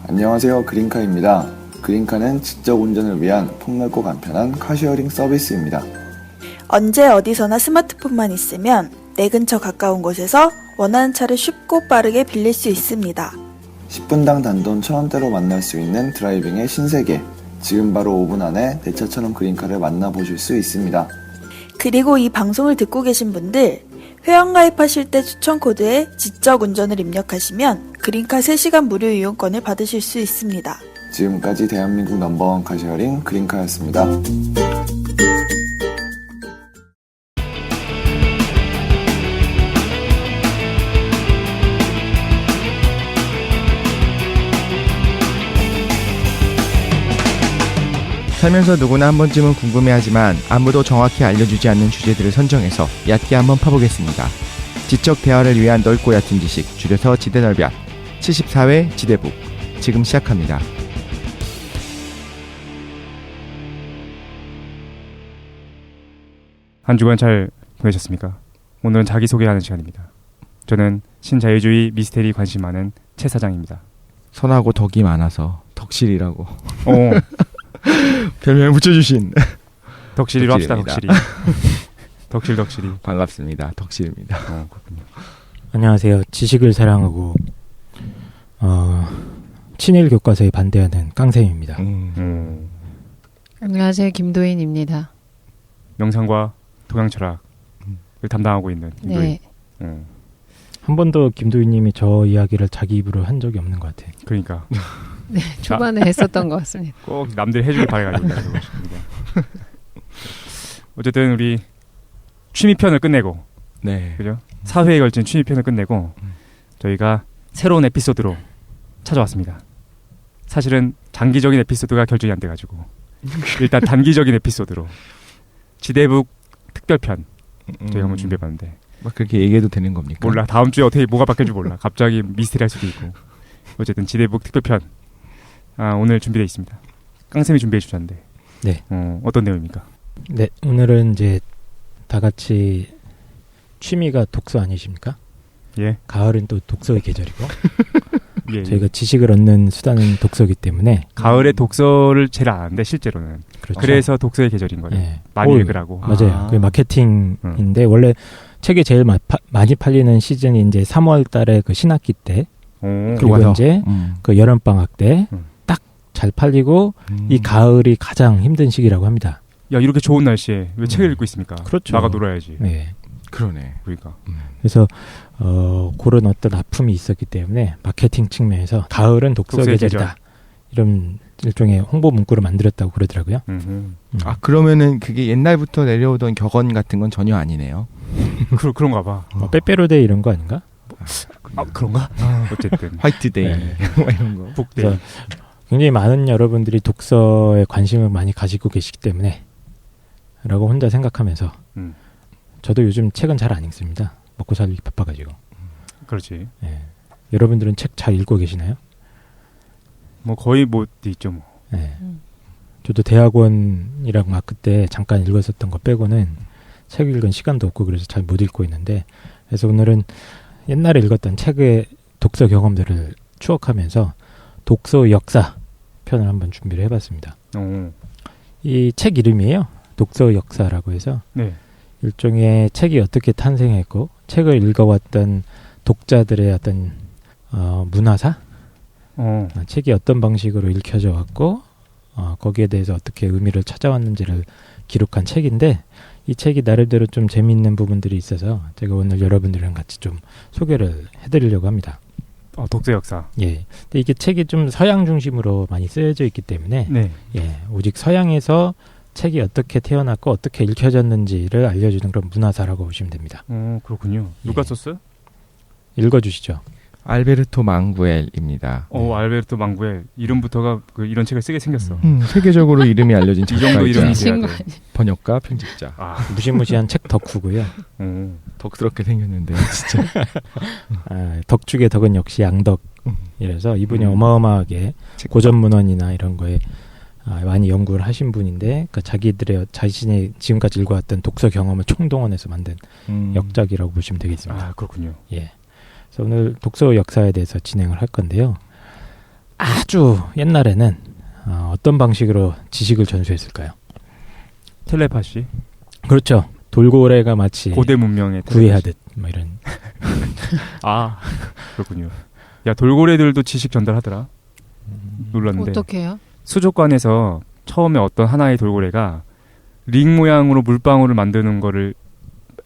안녕하세요. 그린카입니다. 그린카는 지적 운전을 위한 폭넓고 간편한 카쉐어링 서비스입니다. 언제 어디서나 스마트폰만 있으면 내 근처 가까운 곳에서 원하는 차를 쉽고 빠르게 빌릴 수 있습니다. 10분당 단돈 1,000원대로 만날 수 있는 드라이빙의 신세계. 지금 바로 5분 안에 내 차처럼 그린카를 만나보실 수 있습니다. 그리고 이 방송을 듣고 계신 분들 회원가입하실 때 추천 코드에 지적 운전을 입력하시면 그린카 3시간 무료 이용권을 받으실 수 있습니다. 지금까지 대한민국 넘버원 카쉐어링 그린카였습니다. 살면서 누구나 한 번쯤은 궁금해하지만 아무도 정확히 알려주지 않는 주제들을 선정해서 얕게 한번 파보겠습니다. 지적 대화를 위한 넓고 얕은 지식, 줄여서 지대넓약 74회 지대북 지금 시작합니다. 한 주간 잘 보내셨습니까? 오늘은 자기소개하는 시간입니다. 저는 신자유주의 미스테리 관심 많은 최 사장입니다. 선하고 덕이 많아서 덕실이라고 오, 별명 붙여주신 덕실이로 합시다. 덕실입니다. 덕실이. 반갑습니다. 덕실입니다. 그렇군요. 안녕하세요. 지식을 사랑하고 친일 교과서에 반대하는 깡쌤입니다. 안녕하세요. 김도인입니다. 명상과 동양 철학을 담당하고 있는 김도인. 네. 한 번도 김도희님이 저 이야기를 자기 입으로 한 적이 없는 것 같아요. 그러니까 네, 초반에 했었던 것 같습니다. 꼭 남들 해주길 바라가지고 싶습니다. 어쨌든 우리 취미편을 끝내고, 네. 그죠? 사회에 걸친 취미편을 끝내고 저희가 새로운 에피소드로 찾아왔습니다. 사실은 장기적인 에피소드가 결정이 안 돼가지고 일단 단기적인 에피소드로 지대북 특별편 저희가 한번 준비해봤는데 막 그렇게 얘기해도 되는 겁니까? 몰라. 다음 주에 어떻게 뭐가 바뀔지 몰라. 갑자기 미스테리 할 수도 있고. 어쨌든 지대북 특별편 오늘 준비되어 있습니다. 깡쌤이 준비해 주셨는데 네. 어떤 내용입니까? 네, 오늘은 이제 다 같이 취미가 독서 아니십니까? 예. 가을은 또 독서의 계절이고 예. 저희가 지식을 얻는 수단은 독서이기 때문에 가을에 독서를 제일 안 하는데 실제로는 그렇죠. 그래서 독서의 계절인 거예요. 네. 많이 읽으라고. 맞아요. 그게 마케팅인데 원래 책이 제일 많이 팔리는 시즌이 이제 3월 달에 그 신학기 때 그리고 맞아. 이제 그 여름 방학 때 딱 잘 팔리고 이 가을이 가장 힘든 시기라고 합니다. 야, 이렇게 좋은 날씨에 왜 책을 읽고 있습니까? 그렇죠. 나가 놀아야지. 네. 그러네. 그러니까. 그래서 그런 어떤 아픔이 있었기 때문에 마케팅 측면에서 가을은 독서 독서의 계절이다. 이런 일종의 홍보 문구를 만들었다고 그러더라고요. 아 그러면은 그게 옛날부터 내려오던 격언 같은 건 전혀 아니네요. 그런가 봐. 빼빼로데이 이런 거 아닌가? 그런가? 어쨌든 화이트데이 네. 이런 거. 북대. 그래서 굉장히 많은 여러분들이 독서에 관심을 많이 가지고 계시기 때문에 라고 혼자 생각하면서 저도 요즘 책은 잘 안 읽습니다. 먹고 살기 바빠가지고. 그렇지. 네. 여러분들은 책 잘 읽고 계시나요? 뭐 거의 못 있죠 뭐. 네. 저도 대학원이랑 막 그때 잠깐 읽었었던 거 빼고는 책 읽은 시간도 없고 그래서 잘 못 읽고 있는데 그래서 오늘은 옛날에 읽었던 책의 독서 경험들을 추억하면서 독서 역사 편을 한번 준비를 해봤습니다. 이 책 이름이에요. 독서 역사라고 해서 네. 일종의 책이 어떻게 탄생했고 책을 읽어왔던 독자들의 어떤 문화사 책이 어떤 방식으로 읽혀져 왔고 거기에 대해서 어떻게 의미를 찾아왔는지를 기록한 책인데 이 책이 나름대로 좀 재미있는 부분들이 있어서 제가 오늘 여러분들이랑 같이 좀 소개를 해드리려고 합니다. 독서 역사. 예. 근데 이게 책이 좀 서양 중심으로 많이 쓰여져 있기 때문에 네. 예, 오직 서양에서 책이 어떻게 태어났고 어떻게 읽혀졌는지를 알려주는 그런 문화사라고 보시면 됩니다. 그렇군요. 누가 썼어요? 읽어주시죠. 알베르토 망구엘입니다. 알베르토 망구엘 이름부터가 이런 책을 쓰게 생겼어. 세계적으로 이름이 알려진 이 정도 이름이 작가이자 돼야 돼. 번역가, 편집자. 무시무시한 책 덕후고요. 덕스럽게 생겼는데 진짜. 덕 중에 덕은 역시 양덕이라서 이분이 어마어마하게 고전 문헌이나 이런 거에 많이 연구를 하신 분인데 자신이 지금까지 읽어왔던 독서 경험을 총동원해서 만든 역작이라고 보시면 되겠습니다. 그렇군요. 예. 그래서 오늘 독서 역사에 대해서 진행을 할 건데요. 아주 옛날에는 어떤 방식으로 지식을 전수했을까요? 텔레파시. 그렇죠. 돌고래가 마치 고대 문명의 구애하듯 뭐 이런. 아 그렇군요. 야 돌고래들도 지식 전달하더라. 놀랐는데. 어떻게 해요? 수족관에서 처음에 어떤 하나의 돌고래가 링 모양으로 물방울을 만드는 거를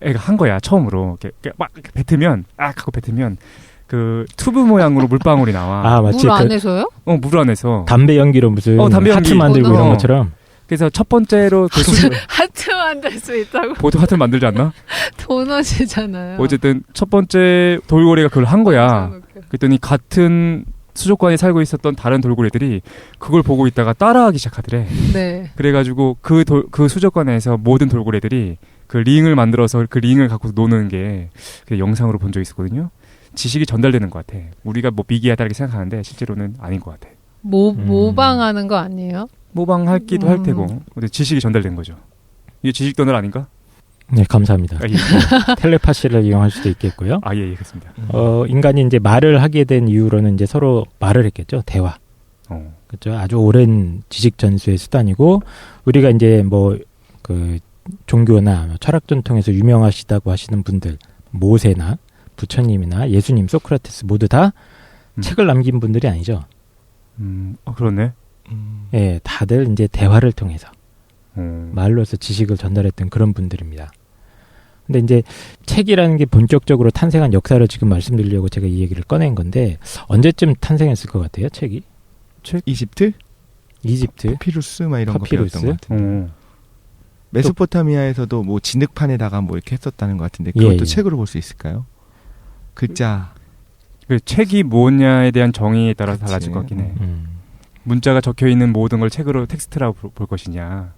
애가 한 거야 처음으로. 이렇게 막 이렇게 뱉으면 하고 뱉으면 그 튜브 모양으로 물방울이 나와. 마치 물 안에서요? 물 안에서. 담배 연기로 무슨 담배 연기. 하트 만들고 이런 것처럼. 그래서 첫 번째로 그 하트 만들 수 있다고? 보통 하트를 만들지 않나? 도넛이잖아요. 어쨌든 첫 번째 돌고래가 그걸 한 거야. 그랬더니 같은 수족관에 살고 있었던 다른 돌고래들이 그걸 보고 있다가 따라하기 시작하더래. 네. 그래가지고 그 수족관에서 모든 돌고래들이 그 링을 만들어서 그 링을 갖고 노는 게 그 영상으로 본 적이 있었거든요. 지식이 전달되는 것 같아. 우리가 뭐 미개하다고 생각하는데 실제로는 아닌 것 같아. 모방하는 거 아니에요? 모방하기도 할 테고. 근데 지식이 전달된 거죠. 이게 지식 전달 아닌가? 네, 감사합니다. 아, 예. 텔레파시를 이용할 수도 있겠고요. 아, 예, 그렇습니다. 인간이 이제 말을 하게 된 이유로는 이제 서로 말을 했겠죠. 대화. 그렇죠. 아주 오랜 지식 전수의 수단이고, 우리가 이제 뭐 그 종교나 철학 전통에서 유명하시다고 하시는 분들, 모세나 부처님이나 예수님, 소크라테스 모두 다 책을 남긴 분들이 아니죠. 그렇네. 예, 다들 이제 대화를 통해서 말로서 지식을 전달했던 그런 분들입니다. 근데 이제 책이라는 게 본격적으로 탄생한 역사를 지금 말씀드리려고 제가 이 얘기를 꺼낸 건데, 언제쯤 탄생했을 것 같아요, 책이? 이집트? 파피루스 막 이런 거 배웠던 것 같은데. 메소포타미아에서도 뭐 진흙판에다가 뭐 이렇게 했었다는 것 같은데 그것도 책으로 볼 수 있을까요? 글자. 그 책이 뭐냐에 대한 정의에 따라 달라질 것 같긴 해. 문자가 적혀 있는 모든 걸 책으로 텍스트라고 볼 것이냐.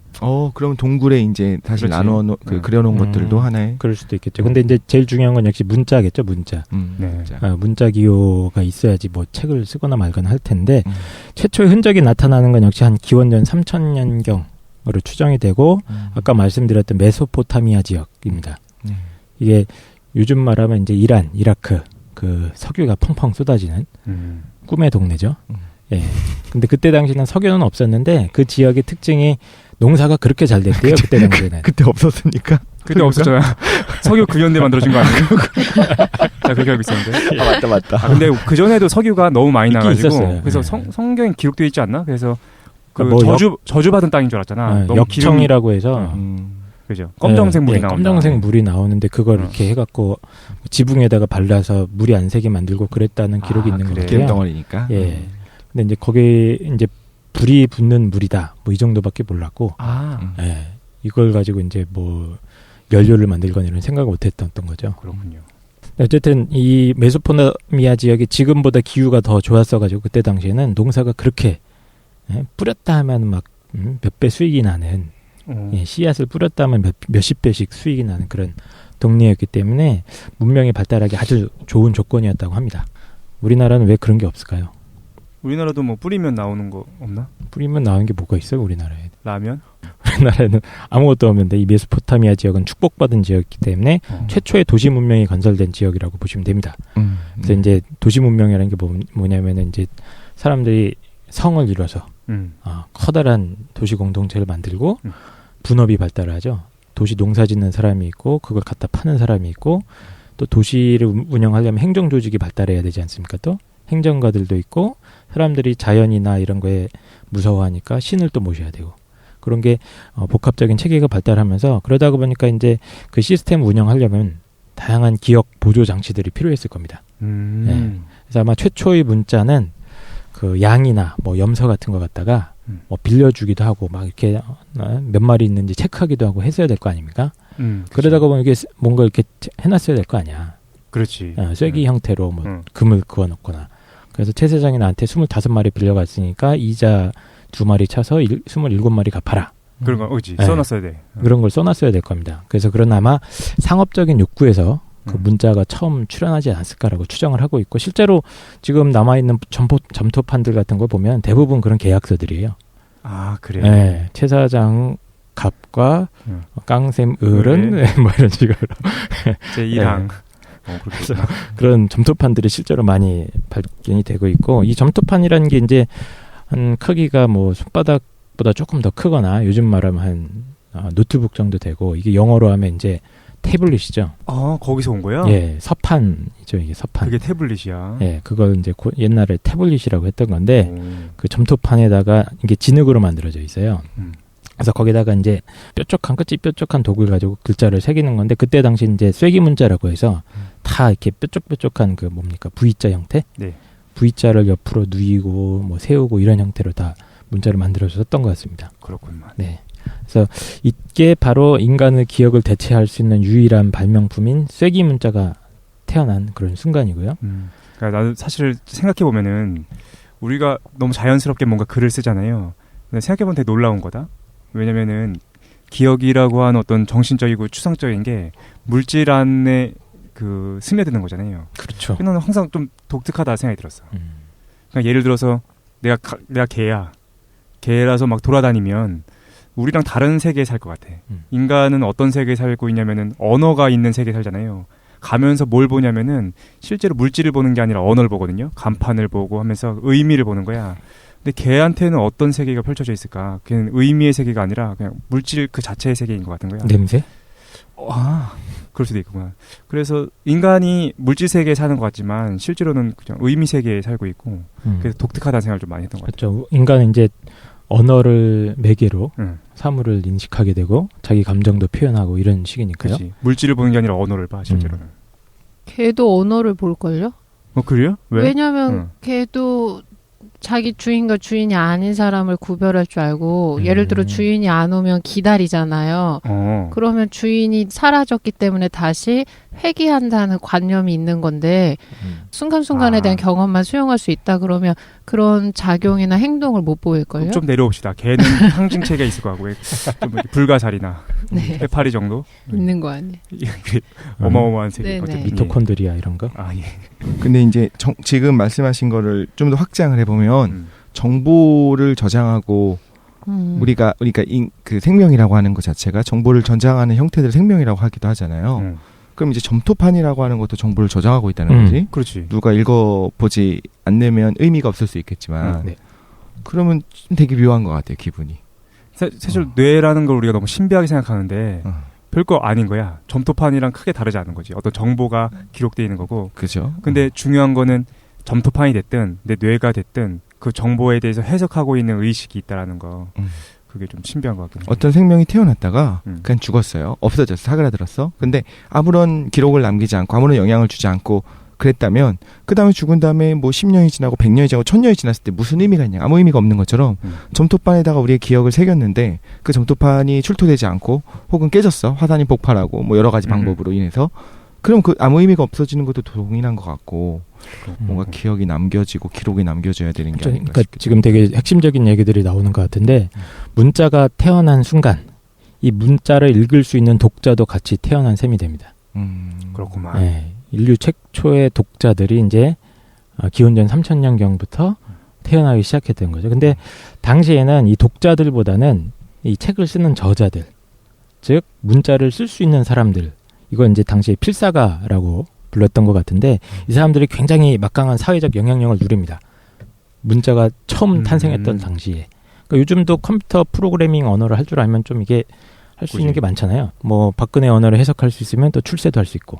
그럼 동굴에 이제 다시 나눠 그려놓은 것들도 하나의. 그럴 수도 있겠죠. 근데 이제 제일 중요한 건 역시 문자겠죠, 문자. 네. 문자 기호가 있어야지 뭐 책을 쓰거나 말거나 할 텐데, 최초의 흔적이 나타나는 건 역시 한 기원전 3000년경으로 추정이 되고, 아까 말씀드렸던 메소포타미아 지역입니다. 이게 요즘 말하면 이제 이란, 이라크, 그 석유가 펑펑 쏟아지는 꿈의 동네죠. 예. 근데 그때 당시는 석유는 없었는데 그 지역의 특징이 농사가 그렇게 잘 됐대요. 그때 당시에는. 그때 없었으니까. 그때 없었잖아요. 석유 근현대 만들어진 거 아니에요? 자, 그렇게 알고 있었는데. 맞다. 근데 그 전에도 석유가 너무 많이 나가지고 있었어요. 그래서 네. 성경에 기록되어 있지 않나? 그래서 그 뭐 저주받은 땅인 줄 알았잖아. 너무 역청이라고 해서. 그죠. 검정색 물이 나온다. 검정색 물이 나오는데 그걸 이렇게 해갖고 지붕에다가 발라서 물이 안 새게 만들고 그랬다는 기록이 있는 거예요. 기름덩어리니까. 예. 근데 이제 거기에 이제 불이 붙는 물이다. 뭐 이 정도밖에 몰랐고. 예. 이걸 가지고 이제 뭐 연료를 만들거나 이런 생각을 못했던 거죠. 그렇군요. 어쨌든 이 메소포타미아 지역이 지금보다 기후가 더 좋았어가지고 그때 당시에는 농사가 그렇게 뿌렸다 하면 막 몇 배 수익이 나는 씨앗을 뿌렸다 하면 몇십 배씩 수익이 나는 그런 동네였기 때문에 문명이 발달하기 아주 좋은 조건이었다고 합니다. 우리나라는 왜 그런 게 없을까요? 우리나라도 뭐 뿌리면 나오는 거 없나? 뿌리면 나오는 게 뭐가 있어요, 우리나라에? 라면? 우리나라에는 아무것도 없는데 이 메소포타미아 지역은 축복받은 지역이기 때문에 최초의 도시 문명이 건설된 지역이라고 보시면 됩니다. 그래서 이제 도시 문명이라는 게 뭐냐면은 이제 사람들이 성을 이뤄서 커다란 도시 공동체를 만들고 분업이 발달하죠. 도시 농사 짓는 사람이 있고 그걸 갖다 파는 사람이 있고 또 도시를 운영하려면 행정 조직이 발달해야 되지 않습니까? 또 행정가들도 있고 사람들이 자연이나 이런 거에 무서워하니까 신을 또 모셔야 되고 그런 게 복합적인 체계가 발달하면서 그러다 보니까 이제 그 시스템 운영하려면 다양한 기억 보조 장치들이 필요했을 겁니다. 네. 그래서 아마 최초의 문자는 그 양이나 뭐 염소 같은 거 갖다가 뭐 빌려주기도 하고 막 이렇게 몇 마리 있는지 체크하기도 하고 했어야 될 거 아닙니까? 그러다가 보면 이게 뭔가 이렇게 해놨어야 될 거 아니야. 그렇지. 쐐기 형태로 뭐 금을 그어놓거나. 그래서 최세장이 나한테 25마리 빌려갔으니까 이자 2마리 차서 27마리 갚아라. 그런 거, 그렇지. 써놨어야 돼. 그런 걸 써놨어야 될 겁니다. 그래서 그런 아마 상업적인 욕구에서 그 문자가 처음 출현하지 않았을까라고 추정을 하고 있고 실제로 지금 남아있는 점토판들 같은 거 보면 대부분 그런 계약서들이에요. 아, 그래. 네, 최 사장 갑과 깡샘 을은 뭐 이런 식으로 제 1항. 그래서 그런 점토판들이 실제로 많이 발견이 되고 있고, 이 점토판이라는 게 이제 한 크기가 뭐 손바닥보다 조금 더 크거나 요즘 말하면 한 노트북 정도 되고, 이게 영어로 하면 이제 태블릿이죠. 아, 거기서 온 거야? 예, 서판이죠, 이게 서판. 그게 태블릿이야. 예, 그걸 이제 옛날에 태블릿이라고 했던 건데, 오. 그 점토판에다가 이게 진흙으로 만들어져 있어요. 그래서 거기다가 이제 끝이 뾰족한 독을 가지고 글자를 새기는 건데, 그때 당시 이제 쐐기 문자라고 해서 다 이렇게 뾰족뾰족한 그 뭡니까 V자 형태? 네. V자를 옆으로 누이고 뭐 세우고 이런 형태로 다 문자를 만들어서 썼던 것 같습니다. 그렇군요. 네. 그래서 이게 바로 인간의 기억을 대체할 수 있는 유일한 발명품인 쐐기 문자가 태어난 그런 순간이고요. 그러니까 나도 사실 생각해 보면은 우리가 너무 자연스럽게 뭔가 글을 쓰잖아요. 근데 생각해 보면 되게 놀라운 거다. 왜냐면은 기억이라고 하는 어떤 정신적이고 추상적인 게 물질 안에 그 스며드는 거잖아요. 그렇죠. 나는 항상 좀 독특하다 생각이 들었어. 그러니까 예를 들어서 내가 개야. 개라서 막 돌아다니면 우리랑 다른 세계에 살 것 같아. 인간은 어떤 세계에 살고 있냐면은 언어가 있는 세계에 살잖아요. 가면서 뭘 보냐면은 실제로 물질을 보는 게 아니라 언어를 보거든요. 간판을 보고 하면서 의미를 보는 거야. 근데 개한테는 어떤 세계가 펼쳐져 있을까? 걔는 의미의 세계가 아니라 그냥 물질 그 자체의 세계인 것 같은 거야. 냄새? 그럴 수도 있구나. 그래서 인간이 물질 세계에 사는 것 같지만 실제로는 그냥 의미 세계에 살고 있고, 그래서 독특하다는 생각을 좀 많이 했던 것 같아요. 그렇죠. 인간은 이제 언어를 매개로 사물을 인식하게 되고 자기 감정도 표현하고 이런 식이니까요. 그치. 물질을 보는 게 아니라 언어를 봐, 실제로는. 걔도 언어를 볼걸요? 그래요? 왜? 왜냐면 걔도 자기 주인과 주인이 아닌 사람을 구별할 줄 알고, 예를 들어 주인이 안 오면 기다리잖아요. 그러면 주인이 사라졌기 때문에 다시 회귀한다는 관념이 있는 건데, 순간순간에 대한 경험만 수용할 수 있다 그러면 그런 작용이나 행동을 못 보일걸요? 좀 내려옵시다. 걔는 상징체가 있을 거 같고, 좀 불가사리나 네. 해파리 정도? 있는 거 아니에요? 어마어마한 세계. 네네. 어쨌든. 미토콘드리아 이런 거? 아, 예. 근데 이제 지금 말씀하신 거를 좀 더 확장을 해보면 정보를 저장하고 우리가 그 생명이라고 하는 것 자체가 정보를 저장하는 형태들 생명이라고 하기도 하잖아요. 그럼 이제 점토판이라고 하는 것도 정보를 저장하고 있다는 거지. 그렇지. 누가 읽어보지 않으면 의미가 없을 수 있겠지만 네. 그러면 되게 묘한 것 같아요, 기분이. 사실 뇌라는 걸 우리가 너무 신비하게 생각하는데 별거 아닌 거야. 점토판이랑 크게 다르지 않은 거지. 어떤 정보가 기록되어 있는 거고. 그죠. 근데 중요한 거는 점토판이 됐든 내 뇌가 됐든 그 정보에 대해서 해석하고 있는 의식이 있다라는 거. 그게 좀 신비한 것 같긴 해요. 어떤 생명이 태어났다가 그냥 죽었어요. 없어졌어. 사그라들었어. 근데 아무런 기록을 남기지 않고 아무런 영향을 주지 않고 그랬다면 그 다음에 죽은 다음에 뭐 10년이 지나고 100년이 지나고 1000년이 지났을 때 무슨 의미가 있냐. 아무 의미가 없는 것처럼 점토판에다가 우리의 기억을 새겼는데 그 점토판이 출토되지 않고 혹은 깨졌어. 화산이 폭발하고 뭐 여러 가지 방법으로 인해서 그럼 그 아무 의미가 없어지는 것도 동일한 것 같고 뭔가 기억이 남겨지고 기록이 남겨져야 되는 게 아닌가 그러니까 싶기도 지금 되게 핵심적인 얘기들이 나오는 것 같은데, 문자가 태어난 순간 이 문자를 읽을 수 있는 독자도 같이 태어난 셈이 됩니다. 그렇구만. 네, 인류 최초의 독자들이 이제 기원전 3000년경부터 태어나기 시작했던 거죠. 근데 당시에는 이 독자들보다는 이 책을 쓰는 저자들, 즉 문자를 쓸 수 있는 사람들, 이건 이제 당시에 필사가라고 불렀던 것 같은데, 이 사람들이 굉장히 막강한 사회적 영향력을 누립니다. 문자가 처음 탄생했던 당시에. 그러니까 요즘도 컴퓨터 프로그래밍 언어를 할 줄 알면 좀 이게 할 수 있는 게 많잖아요. 뭐 박근혜 언어를 해석할 수 있으면 또 출세도 할 수 있고.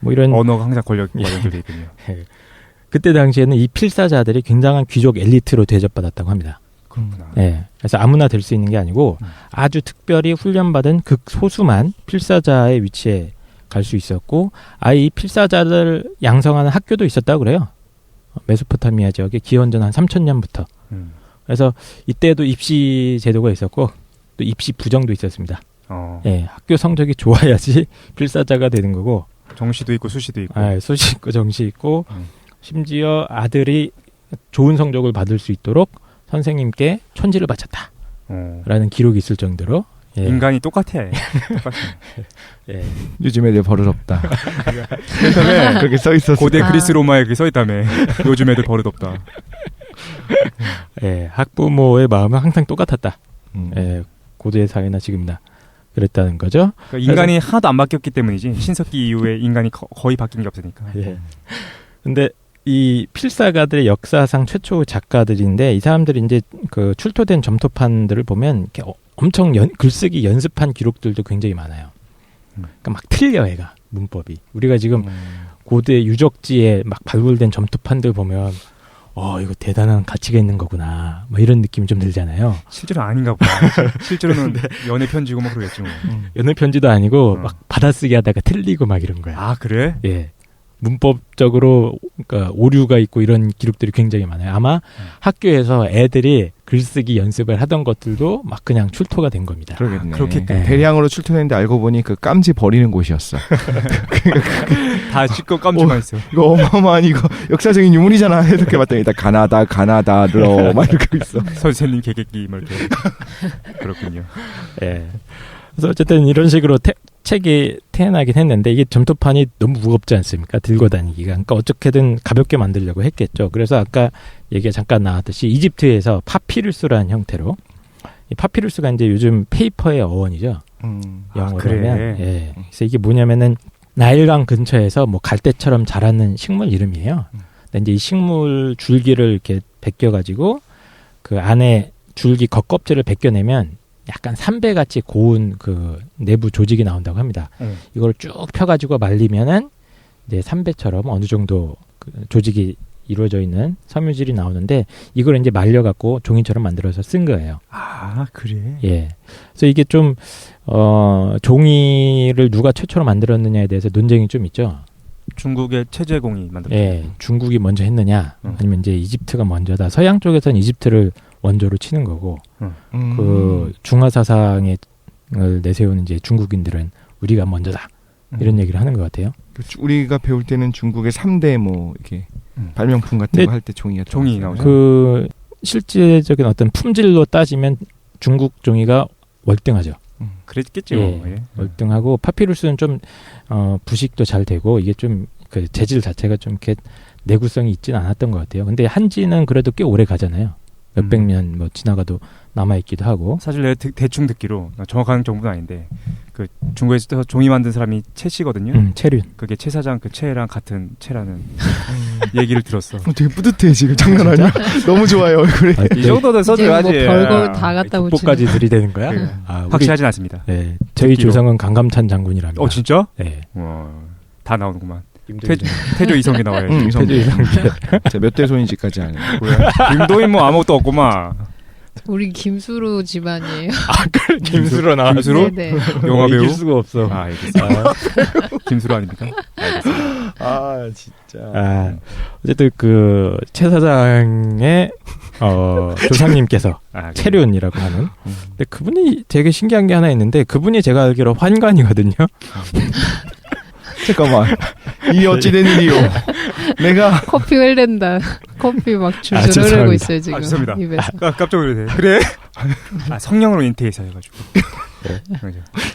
뭐 이런 언어가 항상 권력이 연결돼 있군요. 그때 당시에는 이 필사자들이 굉장한 귀족 엘리트로 대접받았다고 합니다. 그렇구나. 네, 그래서 아무나 될 수 있는 게 아니고 아주 특별히 훈련받은 극소수만 필사자의 위치에 갈 수 있었고, 아예 이 필사자를 양성하는 학교도 있었다고 그래요. 메소포타미아 지역에 기원전 한 3000년부터. 그래서 이때도 입시 제도가 있었고 또 입시 부정도 있었습니다. 네, 학교 성적이 좋아야지 필사자가 되는 거고, 정시도 있고 수시도 있고. 수시 있고 정시 있고, 심지어 아들이 좋은 성적을 받을 수 있도록 선생님께 천지를 바쳤다 라는 기록이 있을 정도로. 예. 인간이 똑같아. 예. 요즘 애들 버릇없다. 그다음에 그렇게 써 있었어. 고대 그리스 로마에 그렇게 써 있다며. 요즘 애들 버릇없다. 예, 학부모의 마음은 항상 똑같았다. 예, 고대 사회나 지금이나. 그랬다는 거죠. 그러니까 인간이 하나도 안 바뀌었기 때문이지 신석기 이후에 인간이 거의 바뀐 게 없으니까. 예. 근데 이 필사가들의 역사상 최초 작가들인데 이 사람들이 이제 그 출토된 점토판들을 보면 이렇게 엄청 글쓰기 연습한 기록들도 굉장히 많아요. 그러니까 막 틀려 얘가 문법이. 우리가 지금 고대 유적지에 막 발굴된 점토판들 보면 이거 대단한 가치가 있는 거구나. 뭐 이런 느낌이 좀 들잖아요. 실제로 아닌가 보다. 실제로는 연애 편지고 뭐 그러겠지 뭐. 연애 편지도 아니고 막 받아쓰기 하다가 틀리고 막 이런 거야. 아, 그래? 예. 문법적으로 그러니까 오류가 있고 이런 기록들이 굉장히 많아요. 아마 학교에서 애들이 글쓰기 연습을 하던 것들도 막 그냥 출토가 된 겁니다. 그러겠네. 그렇겠네. 대량으로 출토했는데 알고 보니 그 깜지 버리는 곳이었어. 다 씻고 깜짝만 있어. 이거 어마어마한 이거 역사적인 유물이잖아. 이렇게 봤더니 다 가나다로 막 이렇게 있어. 선생님 개개기 막 이렇게. 그렇군요. 예. 그래서 어쨌든 이런 식으로 책이 태어나긴 했는데 이게 점토판이 너무 무겁지 않습니까? 들고 다니기가. 그러니까 어떻게든 가볍게 만들려고 했겠죠. 그래서 아까 얘기가 잠깐 나왔듯이 이집트에서 파피루스라는 형태로 이 파피루스가 이제 요즘 페이퍼의 어원이죠. 영어로 그래. 하면. 예. 그래서 이게 뭐냐면은 나일강 근처에서 뭐 갈대처럼 자라는 식물 이름이에요. 근데 이제 이 식물 줄기를 이렇게 벗겨가지고 그 안에 줄기 겉껍질을 벗겨내면 약간 삼배같이 고운 그 내부 조직이 나온다고 합니다. 이걸 쭉 펴가지고 말리면은 이제 삼배처럼 어느 정도 그 조직이 이루어져 있는 섬유질이 나오는데 이걸 이제 말려갖고 종이처럼 만들어서 쓴 거예요. 아, 그래? 예. 그래서 이게 좀, 종이를 누가 최초로 만들었느냐에 대해서 논쟁이 좀 있죠. 중국의 체제공이 만들었죠. 예. 중국이 먼저 했느냐, 아니면 이제 이집트가 먼저다. 서양 쪽에서는 이집트를 원조로 치는 거고, 그 중화 사상을 내세우는 이제 중국인들은 우리가 먼저다. 이런 얘기를 하는 것 같아요. 우리가 배울 때는 중국의 3대 뭐 이렇게 발명품 같은 거 할 때 종이 나오죠. 그 실제적인 어떤 품질로 따지면 중국 종이가 월등하죠. 그랬겠죠. 예, 월등하고 파피루스는 좀 부식도 잘 되고 이게 좀 그 재질 자체가 좀 이렇게 내구성이 있지는 않았던 것 같아요. 근데 한지는 그래도 꽤 오래 가잖아요. 몇백 년 뭐 지나가도 남아있기도 하고. 사실 내가 대충 듣기로 정확한 정보는 아닌데 그 중국에서 종이 만든 사람이 채 씨거든요. 채륜. 그게 채 사장 그 채랑 같은 채라는 얘기를 들었어. 되게 뿌듯해 지금. 장난 아니야. 너무 좋아요 얼굴이. 이 정도는 써줘야지. 뭐 별거 다 갖다 붙이는. 북보까지 들이대는 거야? 네. 아, 확실하진 않습니다. 네, 저희 듣기로. 조상은 강감찬 장군이랍니다. 진짜? 네. 다 나오는구만. 태조 이성계 나와요. 태조 이성계. 몇 대 손인지까지 아는. 김도인 뭐 아무것도 없구만. 우리 김수로 집안이에요. 그래, 김수로 나왔어. 김수로? 네. 영화 배우? 이길 수가 없어. 알겠습니다. 김수로 아닙니까? 알겠습니다. 진짜. 어쨌든 그 최 사장의 조상님께서 채륜이라고 하는. 근데 그분이 되게 신기한 게 하나 있는데 그분이 제가 알기로 환관이거든요. 잠깐만. 이 어찌된 일이요. 내가 커피 흘린다. 커피 막 줄줄 흐르고 죄송합니다. 있어요 지금. 죄송합니다. 입에서. 깜짝 놀랐네. 그래? 성령으로 인테해서 해가지고. 네.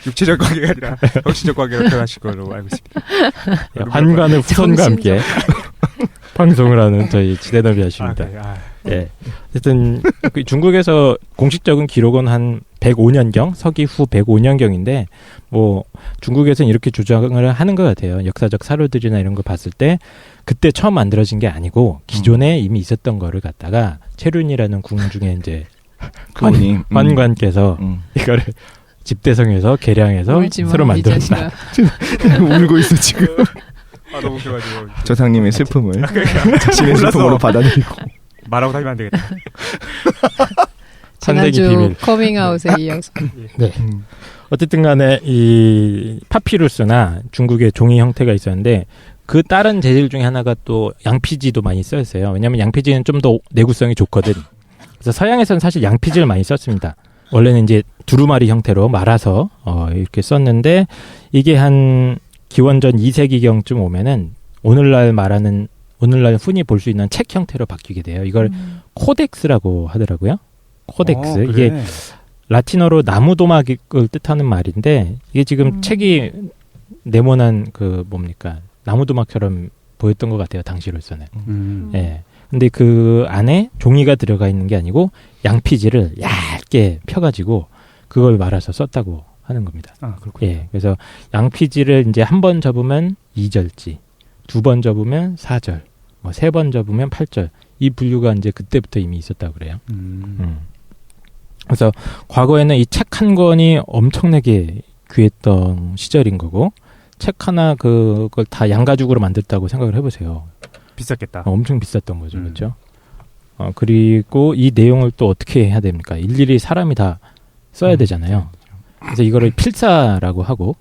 육체적 관계가 아니라 정신적 관계로 표현하실 걸로 알고 있습니다. 환관의 후손과 함께 방송을 하는 저희 지대너비 하십니다. 예. 어쨌든 그 중국에서 공식적인 기록은 한 105년경, 서기 후 105년경인데 뭐 중국에서는 이렇게 주장을 하는 것 같아요. 역사적 사료들이나 이런 거 봤을 때 그때 처음 만들어진 게 아니고 기존에 이미 있었던 거를 갖다가 채륜이라는 궁 중에 이제 환관께서 이거를 집대성에서 개량해서 새로 만들었다. 울고 있어 지금. 너무 웃겨가지고. 조상님의 슬픔을 자신의 슬픔으로 받아들이고. 말하고 다니면 안 되겠다. 산대기 지난주 비밀. 커밍아웃에 이어서. 네. 어쨌든 간에 이 파피루스나 중국의 종이 형태가 있었는데 그 다른 재질 중에 하나가 또 양피지도 많이 쓰였어요. 왜냐하면 양피지는 좀 더 내구성이 좋거든. 그래서 서양에서는 사실 양피지를 많이 썼습니다. 원래는 이제 두루마리 형태로 말아서 이렇게 썼는데 이게 한 기원전 2세기경쯤 오면은 오늘날 흔히 볼 수 있는 책 형태로 바뀌게 돼요. 이걸 코덱스라고 하더라고요. 코덱스. 그래. 이게 라틴어로 나무도막을 뜻하는 말인데 이게 지금 책이 네모난 그 뭡니까 나무도막처럼 보였던 것 같아요. 당시로서는. 예. 근데 그 안에 종이가 들어가 있는 게 아니고 양피지를 얇게 펴가지고 그걸 말아서 썼다고 하는 겁니다. 아, 그렇군요. 예, 그래서 양피지를 이제 한 번 접으면 2절지, 2번 접으면 4절, 뭐 3번 접으면 8절. 이 분류가 이제 그때부터 이미 있었다고 그래요. 그래서 과거에는 이 책 한 권이 엄청나게 귀했던 시절인 거고, 책 하나 그걸 다 양가죽으로 만들었다고 생각을 해보세요. 비쌌겠다. 엄청 비쌌던 거죠, 그렇죠? 그리고 이 내용을 또 어떻게 해야 됩니까? 일일이 사람이 다 써야 되잖아요. 그래서 이거를 필사라고 하고,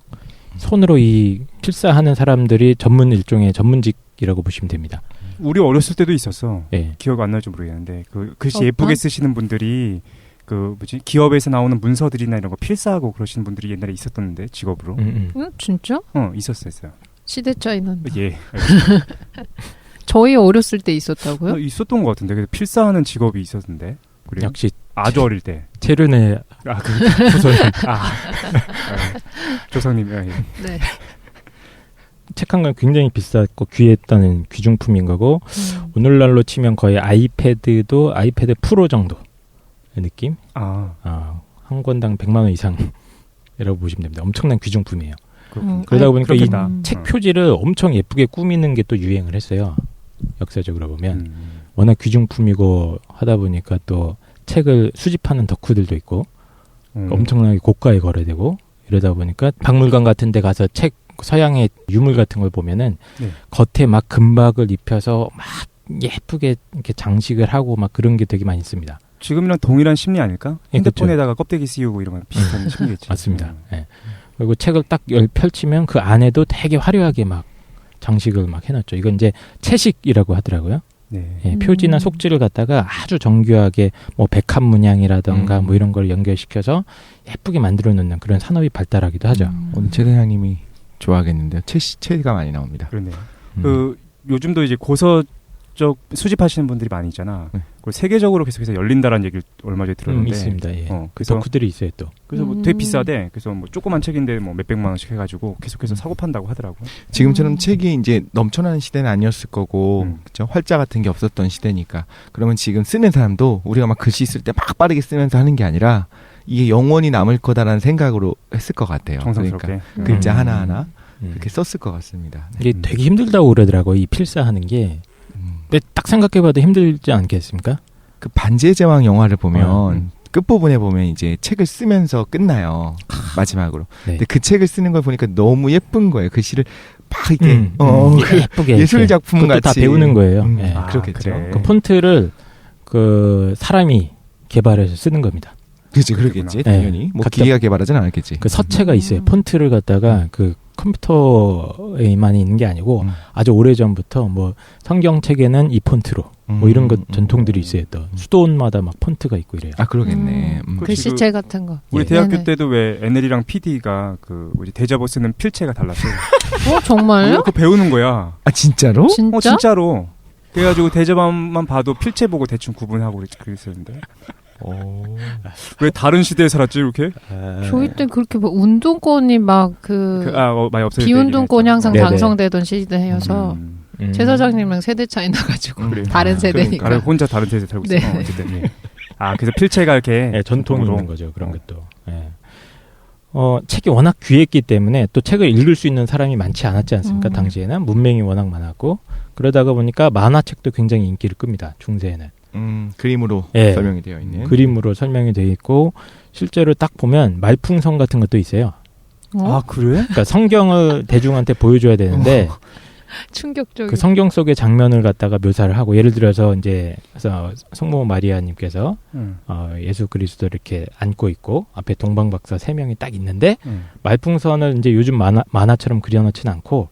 손으로 이 필사하는 사람들이 일종의 전문직이라고 보시면 됩니다. 우리 어렸을 때도 있었어. 예. 기억 안 날지 모르겠는데 그 글씨 예쁘게 쓰시는 분들이 그 뭐지 기업에서 나오는 문서들이나 이런 거 필사하고 그러시는 분들이 옛날에 있었던데 직업으로. 진짜? 있었어요. 시대 차이 난다. 예. 저희 어렸을 때 있었다고요? 있었던 것 같은데 그래서 필사하는 직업이 있었는데. 그래요? 역시 아주 어릴 때. 체르네 후손. 조상님. 예. 네. 책 한 권 굉장히 비쌌고 귀했다는 귀중품인 거고, 오늘날로 치면 거의 아이패드 프로 정도의 느낌? 한 권당 100만 원 이상이라고 보시면 됩니다. 엄청난 귀중품이에요. 그러다 보니까 이 책 표지를 엄청 예쁘게 꾸미는 게 또 유행을 했어요. 역사적으로 보면. 워낙 귀중품이고 하다 보니까 또 책을 수집하는 덕후들도 있고, 엄청나게 고가에 거래되고, 이러다 보니까 박물관 같은 데 가서 책, 서양의 유물 같은 걸 보면은 겉에 막 금박을 입혀서 막 예쁘게 이렇게 장식을 하고 막 그런 게 되게 많이 있습니다. 지금이랑 동일한 심리 아닐까? 예, 핸드폰에다가 껍데기 씌우고 이런 건 비슷한 심리겠지. 맞습니다. 예. 그리고 책을 딱 펼치면 그 안에도 되게 화려하게 막 장식을 막 해놨죠. 이건 이제 채식이라고 하더라고요. 네. 예, 표지나 속지를 갖다가 아주 정교하게 뭐 백합 문양이라던가 뭐 이런 걸 연결시켜서 예쁘게 만들어 놓는 그런 산업이 발달하기도 하죠. 오늘 최 대장님이 좋아하겠는데요. 채가 많이 나옵니다. 그러네요. 그 요즘도 이제 고서적 수집하시는 분들이 많이 있잖아. 그리고 세계적으로 계속해서 열린다라는 얘기를 얼마 전에 들었는데 있습니다. 예. 그래서 덕후들이 있어요 또. 그래서 뭐 되게 비싸대. 그래서 뭐 조그만 책인데 뭐 몇백만 원씩 해가지고 계속해서 사고 판다고 하더라고요. 지금처럼 책이 이제 넘쳐나는 시대는 아니었을 거고, 그렇죠? 활자 같은 게 없었던 시대니까. 그러면 지금 쓰는 사람도 우리가 막 글씨 쓸 때 막 빠르게 쓰면서 하는 게 아니라 이게 영원히 남을 거다라는 생각으로 했을 것 같아요. 정성스럽게. 그러니까 글자 하나하나 그렇게 썼을 것 같습니다. 이게 되게 힘들다고 그러더라고요. 이 필사하는 게. 근데 딱 생각해봐도 힘들지 않겠습니까? 그 반지의 제왕 영화를 보면 끝부분에 보면 이제 책을 쓰면서 끝나요. 마지막으로. 네. 근데 그 책을 쓰는 걸 보니까 너무 예쁜 거예요. 글씨를 막 이렇게 예쁘게 예술 작품 같이 다 배우는 거예요. 네. 그렇겠죠. 그래. 그 폰트를 그 사람이 개발해서 쓰는 겁니다. 그렇지, 그러겠지. 당연히. 뭐 기계가 개발하진 않았겠지. 그 서체가 있어요. 폰트를 갖다가 그 컴퓨터에만 있는 게 아니고 아주 오래전부터 뭐 성경책에는 이 폰트로 뭐 이런 것 전통들이 있어요. 또 수도원마다 막 폰트가 있고 이래요. 아, 그러겠네. 글씨체 같은 거. 우리 예. 대학교 네네. 때도 왜 NL이랑 PD가 그 우리 대자보 쓰는 필체가 달랐어요. 정말요? 그거 배우는 거야. 아, 진짜로? 진짜? 진짜로. 그래가지고 대자보만 봐도 필체 보고 대충 구분하고 그랬었는데. 왜 다른 시대에 살았지 이렇게? 저희 때 그렇게 뭐 운동권이 막 많이 없어질 비운동권이 때 항상 네네. 방송되던 시대여서 최 사장님이랑 세대 차이 나가지고 그래. 다른 세대니까. 그러니까. 혼자 다른 세대 살고 있어. 네. 어쨌든. 예. 그래서 필체가 이렇게 네, 전통이 전통으로. 있는 거죠. 그런 것도. 예. 책이 워낙 귀했기 때문에 또 책을 읽을 수 있는 사람이 많지 않았지 않습니까? 당시에는 문맹이 워낙 많았고 그러다가 보니까 만화책도 굉장히 인기를 끕니다. 중세에는. 그림으로 예. 설명이 되어 있는. 그림으로 설명이 되어 있고 실제로 딱 보면 말풍선 같은 것도 있어요. 아, 그래? 그러니까 성경을 대중한테 보여줘야 되는데 충격적인. 그 성경 속의 장면을 갖다가 묘사를 하고 예를 들어서 이제 성모 마리아님께서 예수 그리스도를 이렇게 안고 있고 앞에 동방박사 3명이 딱 있는데 말풍선을 이제 요즘 만화처럼 그려놓지는 않고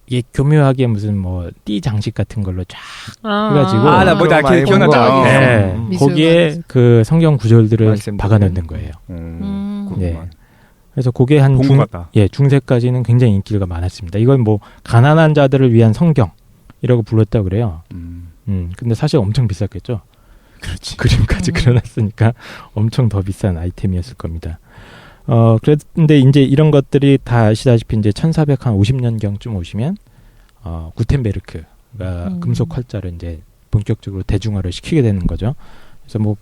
이게 교묘하게 무슨 뭐 띠 장식 같은 걸로 쫙 해가지고 나 뭐 나 기억난다. 네, 거기에 그 성경 구절들을 박아놓는 거예요. 네. 그래서 그게 한 중세까지는 굉장히 인기가 많았습니다. 이건 뭐 가난한 자들을 위한 성경이라고 불렀다고 그래요. 근데 사실 엄청 비쌌겠죠. 그렇지. 그림까지 그려놨으니까 엄청 더 비싼 아이템이었을 겁니다. 그런데 이제 이런 것들이 다 아시다시피 이제 1450년경쯤 오시면 구텐베르크가 금속 활자를 이제 본격적으로 대중화를 시키게 되는 거죠. 그래서 뭐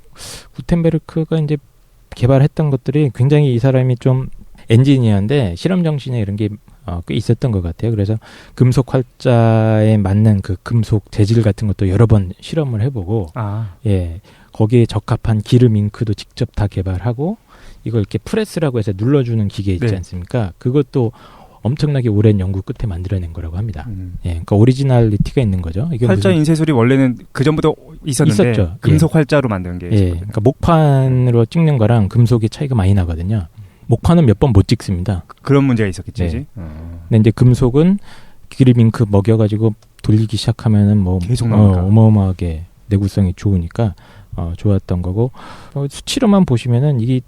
구텐베르크가 이제 개발했던 것들이 굉장히 이 사람이 좀 엔지니어인데 실험 정신에 이런 게 꽤 있었던 것 같아요. 그래서 금속 활자에 맞는 그 금속 재질 같은 것도 여러 번 실험을 해보고, 예, 거기에 적합한 기름 잉크도 직접 다 개발하고, 이걸 이렇게 프레스라고 해서 눌러주는 기계 있지 네. 않습니까? 그것도 엄청나게 오랜 연구 끝에 만들어낸 거라고 합니다. 예, 그러니까 오리지널리티가 있는 거죠. 이게 활자 인쇄술이 원래는 그 전부터 있었는데 있었죠. 금속 활자로 만든 게 예, 있었거든요. 그러니까 목판으로 찍는 거랑 금속의 차이가 많이 나거든요. 목판은 몇 번 못 찍습니다. 그런 문제가 있었겠지. 네. 근데 이제 금속은 기름 잉크 먹여가지고 돌리기 시작하면은 뭐 계속 나오니까. 어마어마하게 내구성이 좋으니까 좋았던 거고, 수치로만 보시면은 이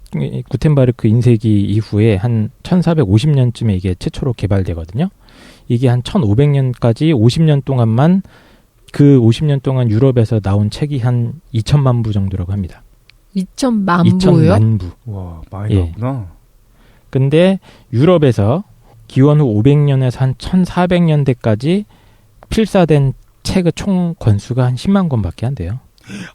구텐바르크 인쇄기 이후에 한 1450년쯤에 이게 최초로 개발되거든요. 이게 한 1500년까지 50년 동안만, 그 50년 동안 유럽에서 나온 책이 한 2천만 부 정도라고 합니다. 2천만 부요? 2천만 부. 와, 많이 예. 나왔구나. 근데 유럽에서 기원 후 500년에서 한 1400년대까지 필사된 책의 총 권수가 한 10만 권밖에 안 돼요.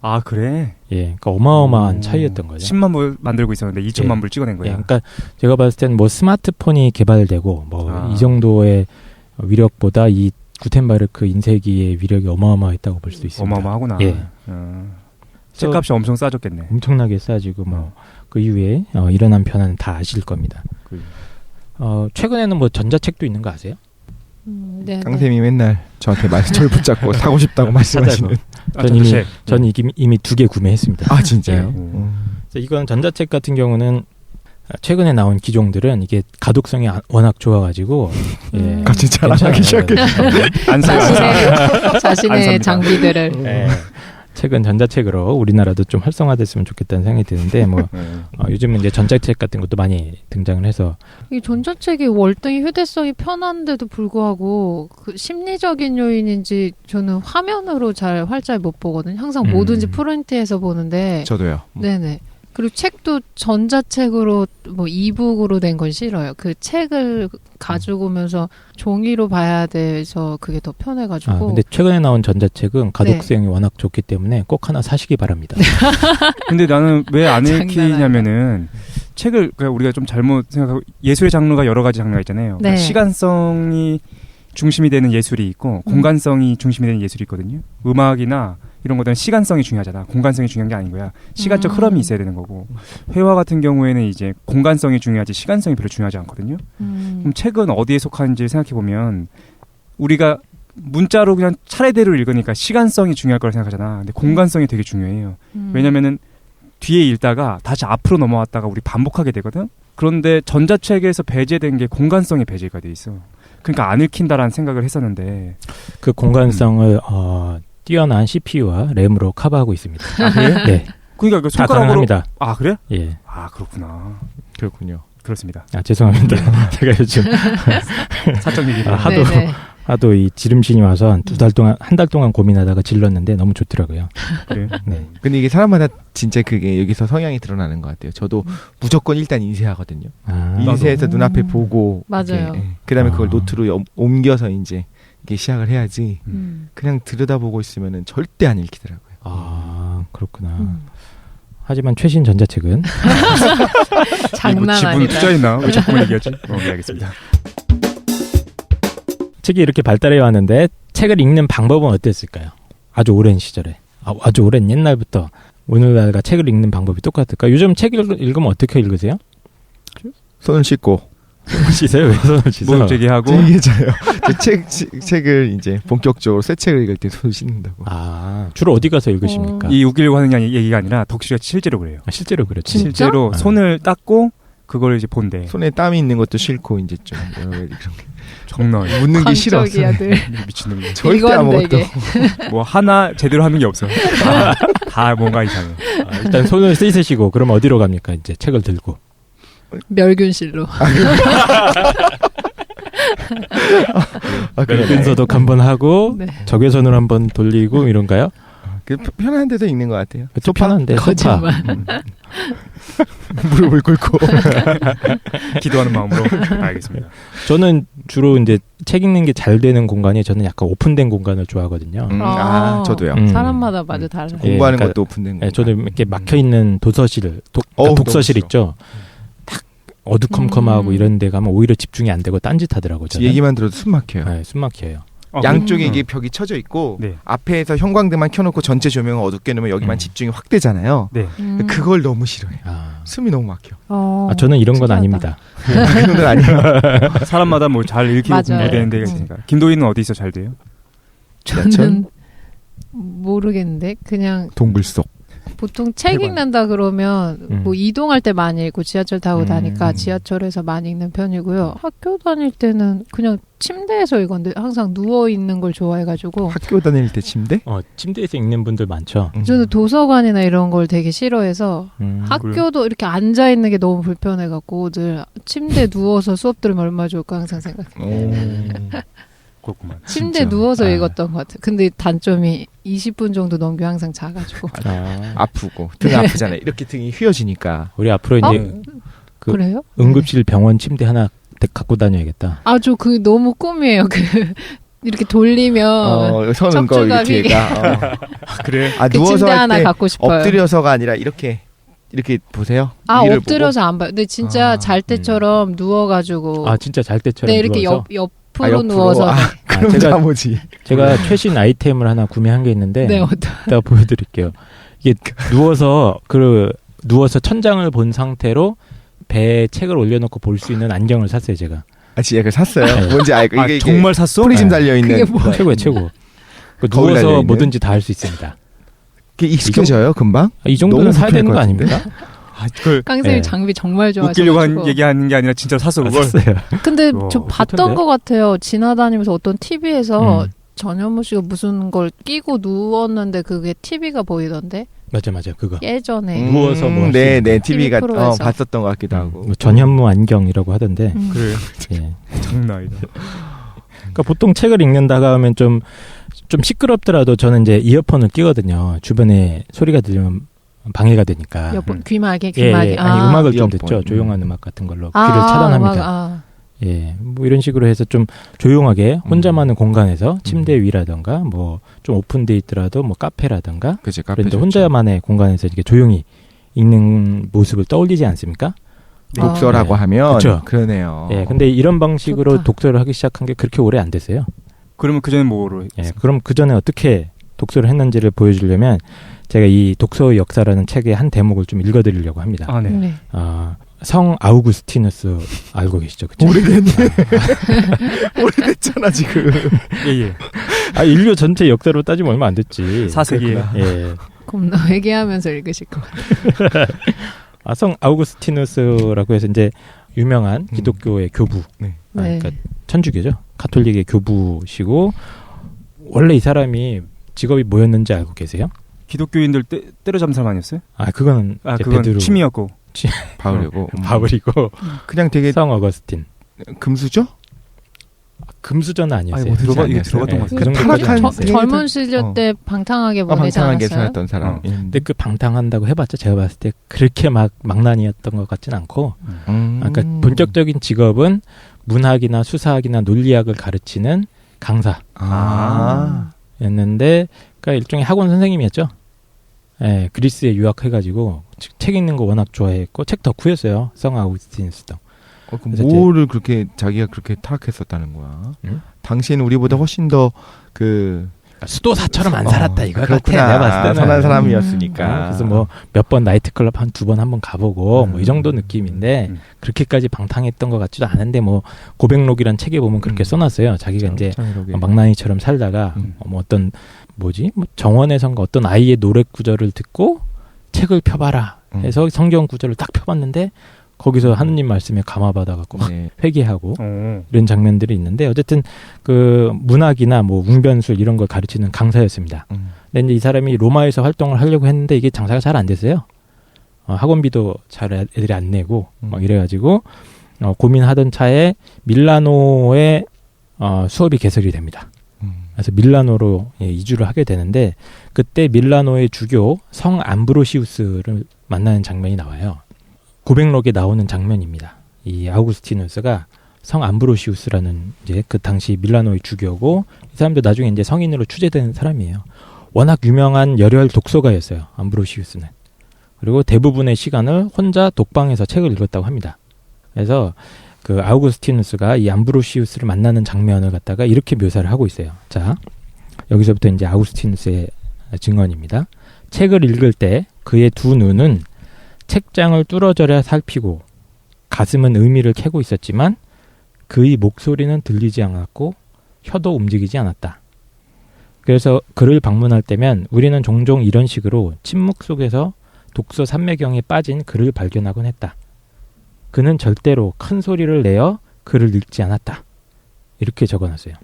아, 그래? 예, 그러니까 어마어마한 차이였던 거죠. 10만 불 만들고 있었는데 2천만 예. 불 찍어낸 거야. 예, 그러니까 제가 봤을 때는 뭐 스마트폰이 개발되고 뭐 이 정도의 위력보다 이 구텐바르크 인쇄기의 위력이 어마어마했다고 볼 수 있습니다. 어마어마하구나. 예. 책값이 엄청 싸졌겠네. 엄청나게 싸지고 뭐 그 이후에 일어난 변화는 다 아실 겁니다. 최근에는 뭐 전자책도 있는 거 아세요? 네. 깡쌤이 맨날 저한테 저를 붙잡고 사고 싶다고 말씀하시는. 전 이미 2개 구매했습니다. 아, 진짜요? 그래서 이건 전자책 같은 경우는 최근에 나온 기종들은 이게 가독성이 워낙 좋아가지고 예, 같이 자랑하기 시작했어요. 자신의 장비들을. 예, 책은 전자책으로 우리나라도 좀 활성화됐으면 좋겠다는 생각이 드는데 뭐 요즘은 이제 전자책 같은 것도 많이 등장을 해서 이 전자책이 월등히 휴대성이 편한데도 불구하고 그 심리적인 요인인지 저는 화면으로 잘 활자를 못 보거든요. 항상 뭐든지 프린트해서 보는데. 저도요. 네네. 그리고 책도 전자책으로 뭐 이북으로 된 건 싫어요. 그 책을 가지고 오면서 종이로 봐야 돼서 그게 더 편해가지고. 근데 최근에 나온 전자책은 가독성이 워낙 좋기 때문에 꼭 하나 사시기 바랍니다. 근데 나는 왜 안 읽히냐면은 책을 그러니까 우리가 좀 잘못 생각하고 예술의 장르가 여러 가지 장르가 있잖아요. 네. 그러니까 시간성이 중심이 되는 예술이 있고 공간성이 중심이 되는 예술이 있거든요. 음악이나 이런 것들은 시간성이 중요하잖아. 공간성이 중요한 게 아닌 거야. 시간적 흐름이 있어야 되는 거고. 회화 같은 경우에는 이제 공간성이 중요하지 시간성이 별로 중요하지 않거든요. 그럼 책은 어디에 속하는지 생각해 보면 우리가 문자로 그냥 차례대로 읽으니까 시간성이 중요할 거라 생각하잖아. 근데 공간성이 되게 중요해요. 왜냐면은 뒤에 읽다가 다시 앞으로 넘어왔다가 우리 반복하게 되거든. 그런데 전자책에서 배제된 게 공간성이 배제가 돼 있어. 그러니까 안 읽힌다라는 생각을 했었는데 그 공간성을 뛰어난 CPU와 램으로 커버하고 있습니다. 아, 그래요? 네. 그러니까 그 다 손가락으로 가능합니다. 아, 그래? 예. 아, 그렇구나. 그렇군요. 그렇습니다. 죄송합니다. 제가 요즘 사적 얘기를 하도 이 지름신이 와서 한 달 동안 고민하다가 질렀는데 너무 좋더라고요. 그래요? 네. 근데 이게 사람마다 진짜 그게 여기서 성향이 드러나는 것 같아요. 저도 무조건 일단 인쇄하거든요. 인쇄해서 눈앞에 보고 맞아요. 그다음에 그걸 노트로 옮겨서 이제 이게 시작을 해야지. 그냥 들여다보고 있으면은 절대 안 읽히더라고요. 아, 그렇구나. 하지만 최신 전자책은 장난 지분 아니다. 투자했나? 왜 자꾸 얘기하지? 네, 알겠습니다. 책이 이렇게 발달해 왔는데 책을 읽는 방법은 어땠을까요? 아주 오랜 시절에, 아주 오랜 옛날부터 오늘날과 책을 읽는 방법이 똑같을까? 요즘 책 읽으면 어떻게 읽으세요? 손을 씻고. 씻어요? 왜 손을 씻어요? 뭐 얘기하고 얘기잖아요. 책을 이제 본격적으로 새 책을 읽을 때 손을 씻는다고. 주로 어디 가서 읽으십니까? 이 웃기려고 하는 게 얘기가 아니라 덕실이가 실제로 그래요. 실제로 그렇죠. 실제로 손을 닦고 그걸 이제 본대. 손에 땀이 있는 것도 싫고 이제 좀 여러 가지 그런 게. 정말 묻는 게 싫어. 미친놈. 절대 아무것도. 뭐 하나 제대로 하는 게 없어. 다 뭔가 이상해. 일단 손을 씻으시고 그럼 어디로 갑니까? 이제 책을 들고. 멸균실로. 멸균 소독 한번 하고 네. 적외선으로 한번 돌리고 이런가요? 편한 데도 읽는 것 같아요. 편한데 거짓말. 무릎을 꿇고 기도하는 마음으로. 알겠습니다. 저는 주로 이제 책 읽는 게 잘 되는 공간이 저는 약간 오픈된 공간을 좋아하거든요. 저도요. 사람마다 맞아 달라요. 공부하는 그러니까, 것도 오픈된 공간. 저도 이렇게 막혀 있는 도서실, 독서실 있죠. 딱 어두컴컴하고 이런 데 가면 오히려 집중이 안 되고 딴짓하더라고요. 저는. 얘기만 들어도 숨 막혀요. 네, 숨 막혀요. 양쪽에 이게 벽이 쳐져 있고 네. 앞에서 형광등만 켜놓고 전체 조명을 어둡게 놓으면 여기만 집중이 확 되잖아요. 네. 그걸 너무 싫어해. 숨이 너무 막혀. 저는 이런 건 신기하다. 아닙니다. 그런 건 아니에요. 사람마다 뭐 잘 읽히고 맞아요. 공부되는 데가 있으니까. 김도희는 어디서 잘 돼요? 저는 모르겠는데 그냥 동굴 속. 보통 책 읽는다 그러면 뭐 이동할 때 많이 읽고 지하철 타고 다니까 지하철에서 많이 읽는 편이고요. 학교 다닐 때는 그냥 침대에서 읽었는데 항상 누워 있는 걸 좋아해가지고. 학교 다닐 때 침대? 침대에서 읽는 분들 많죠. 저는 도서관이나 이런 걸 되게 싫어해서 학교도 이렇게 앉아 있는 게 너무 불편해갖고 늘 침대에 누워서 수업 들으면 얼마나 좋을까 항상 생각해요. 그렇구만. 침대에 누워서 읽었던 것 같아요. 근데 단점이 20분 정도 넘겨 항상 자가지고. 아프고 등 아프잖아요. 이렇게 등이 휘어지니까. 우리 앞으로 이제 그래요? 응급실 병원 침대 하나 갖고 다녀야겠다. 저 그 너무 꿈이에요. 이렇게 돌리면 서는 거 뒤에가. 그래. 그 누워서 침대 할 하나 때 갖고 싶어요. 엎드려서가 아니라 이렇게 보세요. 엎드려서 안 봐요. 근데 진짜 잘 때처럼 누워가지고. 진짜 잘 때처럼 네, 이렇게 누워서? 옆으로 누워서. 그럼 제가 뭐지? 제가 최신 아이템을 하나 구매한 게 있는데 네, 이따 보여드릴게요. 이게 누워서 천장을 본 상태로 배에 책을 올려놓고 볼 수 있는 안경을 샀어요, 제가. 진짜 그걸 샀어요? 뭔지 알고. 이게 정말 샀어? 프리즘 달려있는. 최고예요, 최고. 거울 누워서 달려있는? 뭐든지 다 할 수 있습니다. 그게 익숙해져요, 금방? 이 정도는 너무 사야 되는 거 불편할 것 아닙니까? 그걸 깡쌤이 네. 장비 정말 좋아하셔. 웃기려고 얘기하는 게 아니라 진짜 샀어 그걸. 샀어요. 근데 저 봤던 좋던데? 것 같아요. 지나다니면서 어떤 TV에서 전현무 씨가 무슨 걸 끼고 누웠는데 그게 TV가 보이던데. 맞아, 그거. 예전에. 누워서 뭐 할수 네, 있는 TV가 프로에서. 봤었던 것 같기도 하고. 뭐 전현무 안경이라고 하던데. 그래. 예. 장난 아니다. 그러니까 보통 책을 읽는다가 하면 좀 시끄럽더라도 저는 이제 이어폰을 끼거든요. 주변에 소리가 들리면 방해가 되니까. 귀마개. 예. 아니 음악을 좀 이어폰. 듣죠. 조용한 음악 같은 걸로 귀를 차단합니다. 예, 뭐 이런 식으로 해서 좀 조용하게 혼자만의 공간에서 침대 위라든가 뭐 좀 오픈돼 있더라도 뭐 카페라든가 그치, 그런데 혼자만의 공간에서 이렇게 조용히 읽는 모습을 떠올리지 않습니까? 독서라고 하면 그쵸. 그러네요. 예, 근데 이런 방식으로 좋다. 독서를 하기 시작한 게 그렇게 오래 안 됐어요. 그러면 그 전에 뭐로? 예, 그럼 그 전에 어떻게 독서를 했는지를 보여주려면 제가 이 독서의 역사라는 책의 한 대목을 좀 읽어드리려고 합니다. 아, 네. 성 아우구스티누스 알고 계시죠? 그쵸? 오래됐네. 오래됐잖아 지금. 예. 인류 전체 역사로 따지면 얼마 안 됐지. 4세기에. 예. 그럼 너 얘기하면서 읽으실 것 같아요. 성 아우구스티누스라고 해서 이제 유명한 기독교의 교부, 네. 그러니까 천주교죠. 가톨릭의 교부시고 원래 이 사람이 직업이 뭐였는지 알고 계세요? 기독교인들 때려잡는 사람 아니었어요? 그건 이제 그건 베드로 취미였고. 바울이고. 바울이고 그냥 되게 성 어거스틴. 금수저? 금수저는 아니었어요. 이게 들어갔던 것 그 같아요. 정도까지는 젊은 시절 때 방탕하게 보내지 방탕하게 않았어요? 살았던 사람. 근데 그 방탕한다고 해봤자 제가 봤을 때 그렇게 막난이었던 것 같진 않고 그러니까 본격적인 직업은 문학이나 수사학이나 논리학을 가르치는 강사였는데 그러니까 일종의 학원 선생님이었죠. 예, 그리스에 유학해가지고 책 읽는 거 워낙 좋아했고 책 덕후였어요. 성 아우구스티누스도. 그럼 뭐를 그렇게 자기가 그렇게 타락했었다는 거야? 당시에는 우리보다 훨씬 더 수도사처럼 안 살았다 이거 같아. 그렇구나. 내가 봤을 때는 선한 사람이었으니까. 그래서 뭐 몇 번 나이트클럽 한 2번 한번 가보고 뭐 이 정도 느낌인데 그렇게까지 방탕했던 것 같지도 않은데 뭐 고백록이란 책에 보면 그렇게 써놨어요. 자기가 이제 망나니처럼 살다가 뭐 어떤 뭐 정원에선가 어떤 아이의 노래 구절을 듣고 책을 펴봐라 해서 성경 구절을 딱 펴봤는데 거기서 하느님 말씀에 감화받아갖고 막 회개하고 이런 장면들이 있는데 어쨌든 그 문학이나 뭐 웅변술 이런 걸 가르치는 강사였습니다. 근데 이제 이 사람이 로마에서 활동을 하려고 했는데 이게 장사가 잘 안 됐어요. 학원비도 잘 애들이 안 내고 막 이래가지고 고민하던 차에 밀라노에 수업이 개설이 됩니다. 그래서 밀라노로 이주를 하게 되는데 그때 밀라노의 주교 성 암브로시우스를 만나는 장면이 나와요. 고백록에 나오는 장면입니다. 이 아우구스티누스가 성 암브로시우스라는 이제 그 당시 밀라노의 주교고 이 사람도 나중에 이제 성인으로 추제된 사람이에요. 워낙 유명한 열혈 독서가였어요. 암브로시우스는. 그리고 대부분의 시간을 혼자 독방에서 책을 읽었다고 합니다. 그래서 그 아우구스티누스가 이 암브로시우스를 만나는 장면을 갖다가 이렇게 묘사를 하고 있어요. 자, 여기서부터 이제 아우구스티누스의 증언입니다. 책을 읽을 때 그의 두 눈은 책장을 뚫어져라 살피고 가슴은 의미를 캐고 있었지만 그의 목소리는 들리지 않았고 혀도 움직이지 않았다. 그래서 그를 방문할 때면 우리는 종종 이런 식으로 침묵 속에서 독서 산매경에 빠진 그를 발견하곤 했다. 그는 절대로 큰 소리를 내어 글을 읽지 않았다. 이렇게 적어놨어요.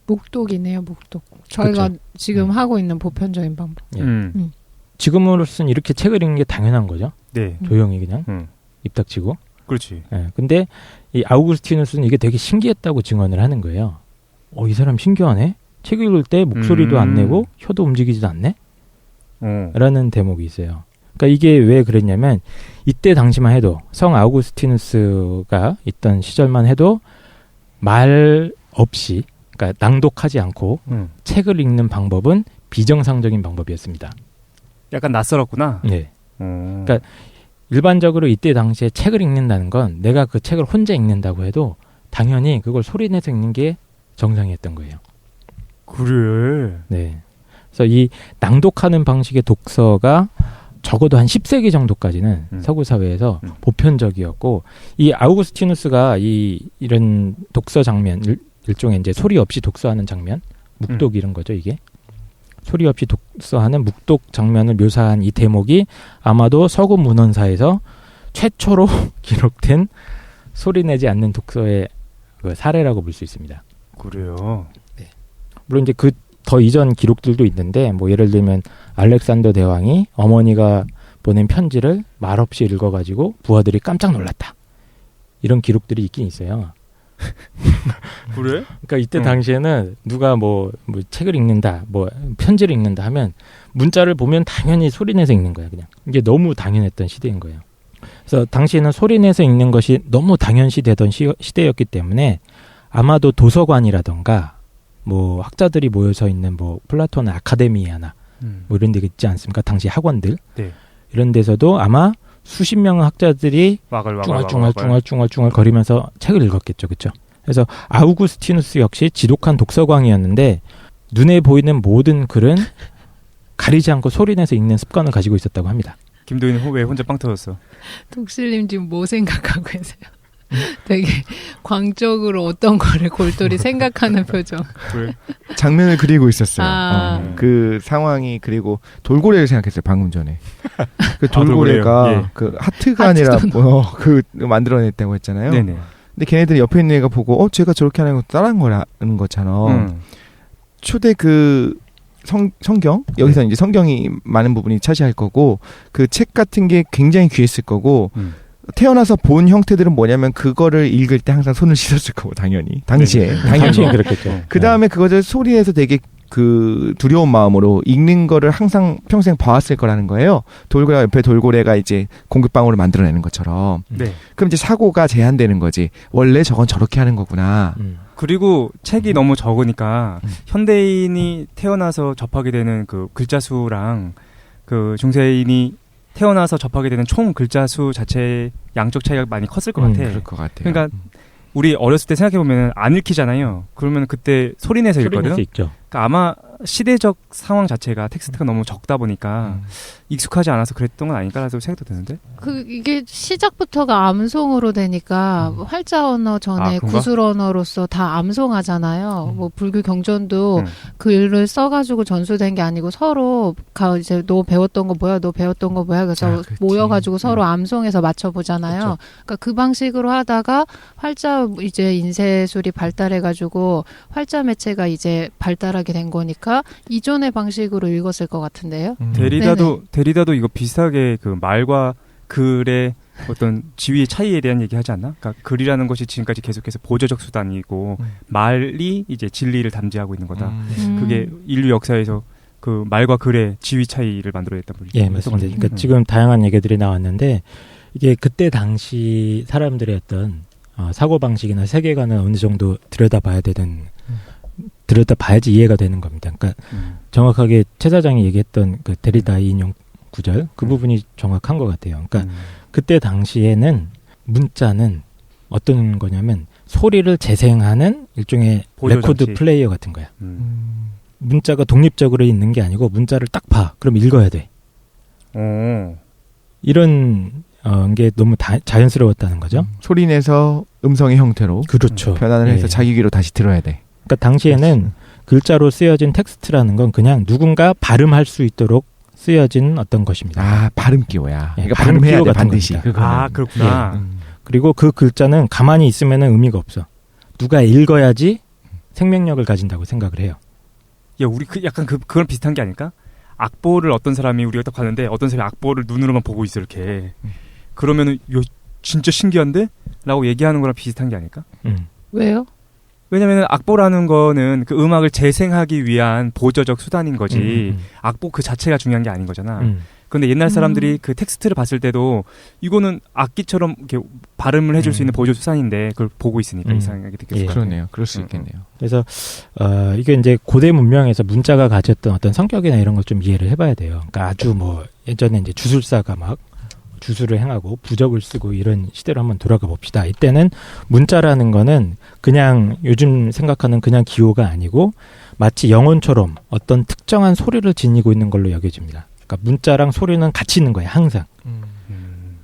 묵독이네요, 묵독. 저희가 그쵸. 지금 하고 있는 보편적인 방법. 예. 지금으로서는 이렇게 책을 읽는 게 당연한 거죠. 네. 조용히 그냥 입 닥치고. 그렇지. 예. 근데 이 아우구스티누스는 이게 되게 신기했다고 증언을 하는 거예요. 이 사람 신기하네. 책 읽을 때 목소리도 안 내고 혀도 움직이지도 않네. 라는 대목이 있어요. 그러니까 이게 왜 그랬냐면 이때 당시만 해도 성 아우구스티누스가 있던 시절만 해도 말 없이 그러니까 낭독하지 않고 책을 읽는 방법은 비정상적인 방법이었습니다. 약간 낯설었구나. 네. 그러니까 일반적으로 이때 당시에 책을 읽는다는 건 내가 그 책을 혼자 읽는다고 해도 당연히 그걸 소리내서 읽는 게 정상이었던 거예요. 그래. 네. 그래서 이 낭독하는 방식의 독서가 적어도 한 10세기 정도까지는 서구 사회에서 보편적이었고 이 아우구스티누스가 이런 독서 장면 일종의 이제 소리 없이 독서하는 장면, 묵독 이런 거죠, 이게. 소리 없이 독서하는 묵독 장면을 묘사한 이 대목이 아마도 서구 문헌사에서 최초로 기록된 소리내지 않는 독서의 그 사례라고 볼 수 있습니다. 그래요. 네. 물론 이제 그 더 이전 기록들도 있는데 뭐 예를 들면 알렉산더 대왕이 어머니가 보낸 편지를 말없이 읽어가지고 부하들이 깜짝 놀랐다. 이런 기록들이 있긴 있어요. 그래? 그러니까 이때 당시에는 누가 뭐 책을 읽는다, 뭐 편지를 읽는다 하면 문자를 보면 당연히 소리내서 읽는 거야, 그냥. 이게 너무 당연했던 시대인 거예요. 그래서 당시에는 소리내서 읽는 것이 너무 당연시되던 시대였기 때문에 아마도 도서관이라던가 뭐 학자들이 모여서 있는 뭐 플라톤의 아카데미아나 뭐 이런 데 있지 않습니까? 당시 학원들. 네. 이런 데서도 아마 수십 명의 학자들이 중얼중얼 거리면서 책을 읽었겠죠. 그렇죠? 그래서 아우구스티누스 역시 지독한 독서광이었는데 눈에 보이는 모든 글은 가리지 않고 소리내서 읽는 습관을 가지고 있었다고 합니다. 김도희는 왜 혼자 빵 터졌어? 독실님 지금 뭐 생각하고 계세요? 되게 광적으로 어떤 거를 골똘히 생각하는 표정. 그래. 장면을 그리고 있었어요. 그 상황이 그리고 돌고래를 생각했어요. 방금 전에. 그 돌고래가 예. 그 하트가 아니라 그 만들어냈다고 했잖아요. 네네. 근데 걔네들이 옆에 있는 애가 보고 쟤가 저렇게 하는 것도 따라한 거라는 것처럼 초대 그 성경 여기서 이제 성경이 많은 부분이 차지할 거고 그 책 같은 게 굉장히 귀했을 거고 태어나서 본 형태들은 뭐냐면 그거를 읽을 때 항상 손을 씻었을 거고 당연히 당시에 당연히 그렇겠죠. 그 다음에 그것을 소리내서 되게 그 두려운 마음으로 읽는 거를 항상 평생 봐왔을 거라는 거예요. 돌고래 옆에 돌고래가 이제 공급방울을 만들어내는 것처럼. 네. 그럼 이제 사고가 제한되는 거지. 원래 저건 저렇게 하는 거구나. 그리고 책이 너무 적으니까 현대인이 태어나서 접하게 되는 그 글자 수랑 그 중세인이 태어나서 접하게 되는 총 글자 수 자체 양적 차이가 많이 컸을 것 같아. 그럴 것 같아요. 그러니까 우리 어렸을 때 생각해보면 안 읽히잖아요. 그러면 그때 소리내서 읽거든. 소리내서 읽죠. 그러니까 아마 시대적 상황 자체가 텍스트가 너무 적다 보니까 익숙하지 않아서 그랬던 건 아닐까라는 생각도 드는데. 이게 시작부터가 암송으로 되니까 활자 언어 전에 구술 언어로서 다 암송하잖아요. 뭐 불교 경전도 그 일을 써가지고 전수된 게 아니고 서로 이제 너 배웠던 거 뭐야, 너 배웠던 거 뭐야, 그래서 모여가지고 서로 암송해서 맞춰보잖아요. 그렇죠. 그러니까 그 방식으로 하다가 활자 이제 인쇄술이 발달해가지고 활자 매체가 이제 발달하게 된 거니까 이전의 방식으로 읽었을 것 같은데요. 데리다도 이거 비슷하게 그 말과 글의 어떤 지위의 차이에 대한 얘기 하지 않나? 그러니까 글이라는 것이 지금까지 계속해서 보조적 수단이고 말이 이제 진리를 담지하고 있는 거다. 그게 인류 역사에서 그 말과 글의 지위 차이를 만들어냈단 말이죠. 예, 맞습니다. 그러니까 지금 다양한 얘기들이 나왔는데 이게 그때 당시 사람들의 어떤 사고 방식이나 세계관을 어느 정도 들여다봐야지 이해가 되는 겁니다. 그러니까 정확하게 최 사장이 얘기했던 그 데리다의 인용 구절 그 부분이 정확한 것 같아요. 그러니까 그때 당시에는 문자는 어떤 거냐면 소리를 재생하는 일종의 보조 레코드 장치. 플레이어 같은 거야. 문자가 독립적으로 있는 게 아니고 문자를 딱 봐. 그럼 읽어야 돼. 이런 게 너무 자연스러웠다는 거죠. 소리 내서 음성의 형태로 그렇죠. 변환을 해서 예. 자기 귀로 다시 들어야 돼. 그러니까 당시에는 글자로 쓰여진 텍스트라는 건 그냥 누군가 발음할 수 있도록 쓰여진 어떤 것입니다. 아, 발음 기호야. 예, 그러니까 발음 발음해야 기호 돼, 같은 반드시. 겁니다. 그거는. 아, 그렇구나. 그리고 그 글자는 가만히 있으면 의미가 없어. 누가 읽어야지 생명력을 가진다고 생각을 해요. 야, 우리 약간 그건 비슷한 게 아닐까? 악보를 어떤 사람이 우리가 딱 봤는데 어떤 사람이 악보를 눈으로만 보고 있어 이렇게. 그러면은 요 진짜 신기한데? 라고 얘기하는 거랑 비슷한 게 아닐까? 왜요? 왜냐면 악보라는 거는 그 음악을 재생하기 위한 보조적 수단인 거지. 악보 그 자체가 중요한 게 아닌 거잖아. 근데 옛날 사람들이 그 텍스트를 봤을 때도 이거는 악기처럼 이렇게 발음을 해줄 수 있는 보조 수단인데 그걸 보고 있으니까 이상하게 느꼈을 예. 것 같아요. 그러네요. 그럴 수 있겠네요. 그래서 이게 이제 고대 문명에서 문자가 가졌던 어떤 성격이나 이런 걸 좀 이해를 해봐야 돼요. 그러니까 아주 뭐 예전에 이제 주술사가 막 주술을 행하고 부적을 쓰고 이런 시대로 한번 돌아가 봅시다. 이때는 문자라는 거는 그냥 요즘 생각하는 그냥 기호가 아니고 마치 영혼처럼 어떤 특정한 소리를 지니고 있는 걸로 여겨집니다. 그러니까 문자랑 소리는 같이 있는 거예요, 항상.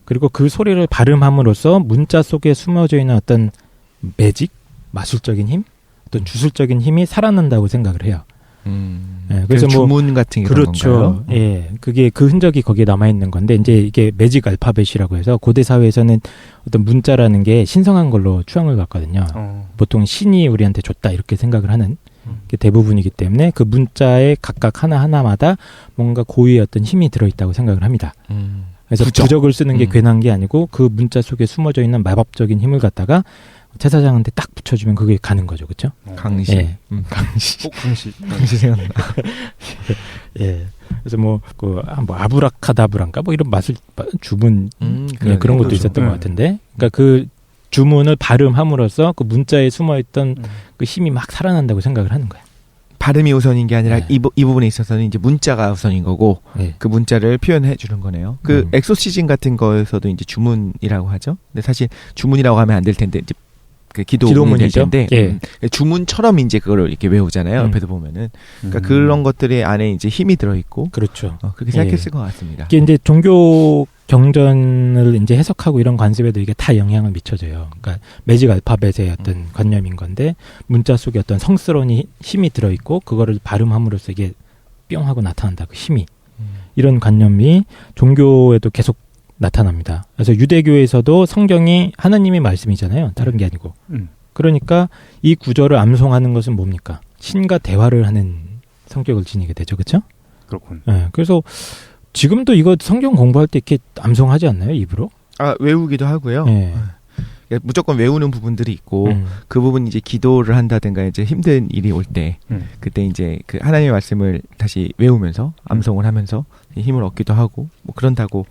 그리고 그 소리를 발음함으로써 문자 속에 숨어져 있는 어떤 매직, 마술적인 힘, 어떤 주술적인 힘이 살아난다고 생각을 해요. 예, 그래서 주문 같은 이런 그렇죠. 건가요? 예, 그게 그 흔적이 거기에 남아 있는 건데 이제 이게 매직 알파벳이라고 해서 고대 사회에서는 어떤 문자라는 게 신성한 걸로 추앙을 받거든요. 보통 신이 우리한테 줬다 이렇게 생각을 하는 게 대부분이기 때문에 그 문자에 각각 하나하나마다 뭔가 고유의 어떤 힘이 들어있다고 생각을 합니다. 그래서 부적을 쓰는 게 괜한 게 아니고 그 문자 속에 숨어져 있는 마법적인 힘을 갖다가 제사장한테 딱 붙여주면 그게 가는 거죠, 그렇죠? 강시. 예. 강시. 강시. 강시 생각나. 예. 그래서 뭐 아브라카다브란가 뭐 이런 마술 주문 그런 것도 있었던 것 같은데, 그러니까 그 주문을 발음함으로써 그 문자에 숨어있던 그 힘이 막 살아난다고 생각을 하는 거야. 발음이 우선인 게 아니라 이 부분에 있어서는 이제 문자가 우선인 거고 그 문자를 표현해 주는 거네요. 그 엑소시즘 같은 거에서도 이제 주문이라고 하죠. 근데 사실 주문이라고 하면 안 될 텐데 이제 그 기도문이 될 텐데 주문처럼 이제 그걸 이렇게 외우잖아요. 옆에서 보면은 그러니까 그런 것들이 안에 이제 힘이 들어 있고 그렇죠. 그렇게 생각했을 것 같습니다. 이게 이제 종교 경전을 이제 해석하고 이런 관습에도 이게 다 영향을 미쳐줘요. 그러니까 매직 알파벳의 어떤 관념인 건데 문자 속에 어떤 성스러운 힘이 들어 있고 그거를 발음함으로써 이게 뿅 하고 나타난다. 그 힘이 이런 관념이 종교에도 계속 나타납니다. 그래서 유대교에서도 성경이 하나님의 말씀이잖아요. 다른 게 아니고. 그러니까 이 구절을 암송하는 것은 뭡니까? 신과 대화를 하는 성격을 지니게 되죠. 그렇죠? 그렇군. 네, 그래서 지금도 이거 성경 공부할 때 이렇게 암송하지 않나요? 입으로? 아, 외우기도 하고요. 네. 무조건 외우는 부분들이 있고 그 부분 이제 기도를 한다든가 이제 힘든 일이 올 때 그때 이제 그 하나님의 말씀을 다시 외우면서 암송을 하면서 힘을 얻기도 하고 뭐 그런다고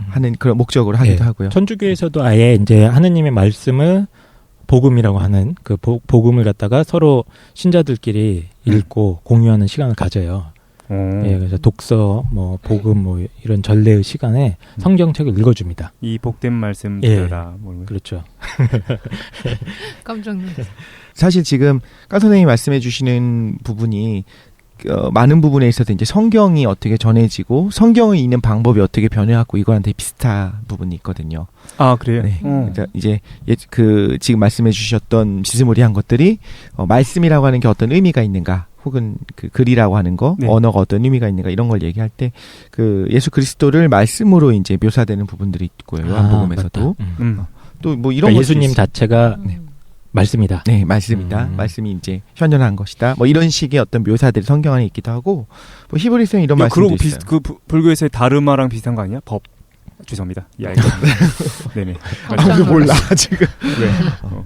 하는 그런 목적으로 하기도 하고요. 천주교에서도 아예 이제 하느님의 말씀을 복음이라고 하는 그 복음을 갖다가 서로 신자들끼리 읽고 공유하는 시간을 가져요. 예, 그래서 독서, 뭐 복음, 뭐 이런 전례의 시간에 성경책을 읽어줍니다. 이 복된 말씀 들어라. 그렇죠. 깜짝 놀랐어요. 사실 지금 까 선생님이 말씀해 주시는 부분이 많은 부분에 있어서 이제 성경이 어떻게 전해지고 성경을 읽는 방법이 어떻게 변해왔고 이거랑 되게 비슷한 부분이 있거든요. 아, 그래요? 네. 그러니까 이제 그 지금 말씀해 주셨던 지스모리한 것들이 말씀이라고 하는 게 어떤 의미가 있는가, 혹은 그 글이라고 하는 거, 언어가 어떤 의미가 있는가 이런 걸 얘기할 때 그 예수 그리스도를 말씀으로 이제 묘사되는 부분들이 있고요. 요한복음에서도 또 뭐 이런 그러니까 예수님 자체가 말씀이다. 네, 말씀이다. 말씀이 이제 현존한 것이다. 뭐 이런 식의 어떤 묘사들이 성경 안에 있기도 하고, 뭐 히브리서에 이런 말씀도 있어요. 그 불교에서의 다르마랑 비슷한 거 아니야? 법. 죄송합니다. 예, 네네. 아무도 몰라 지금.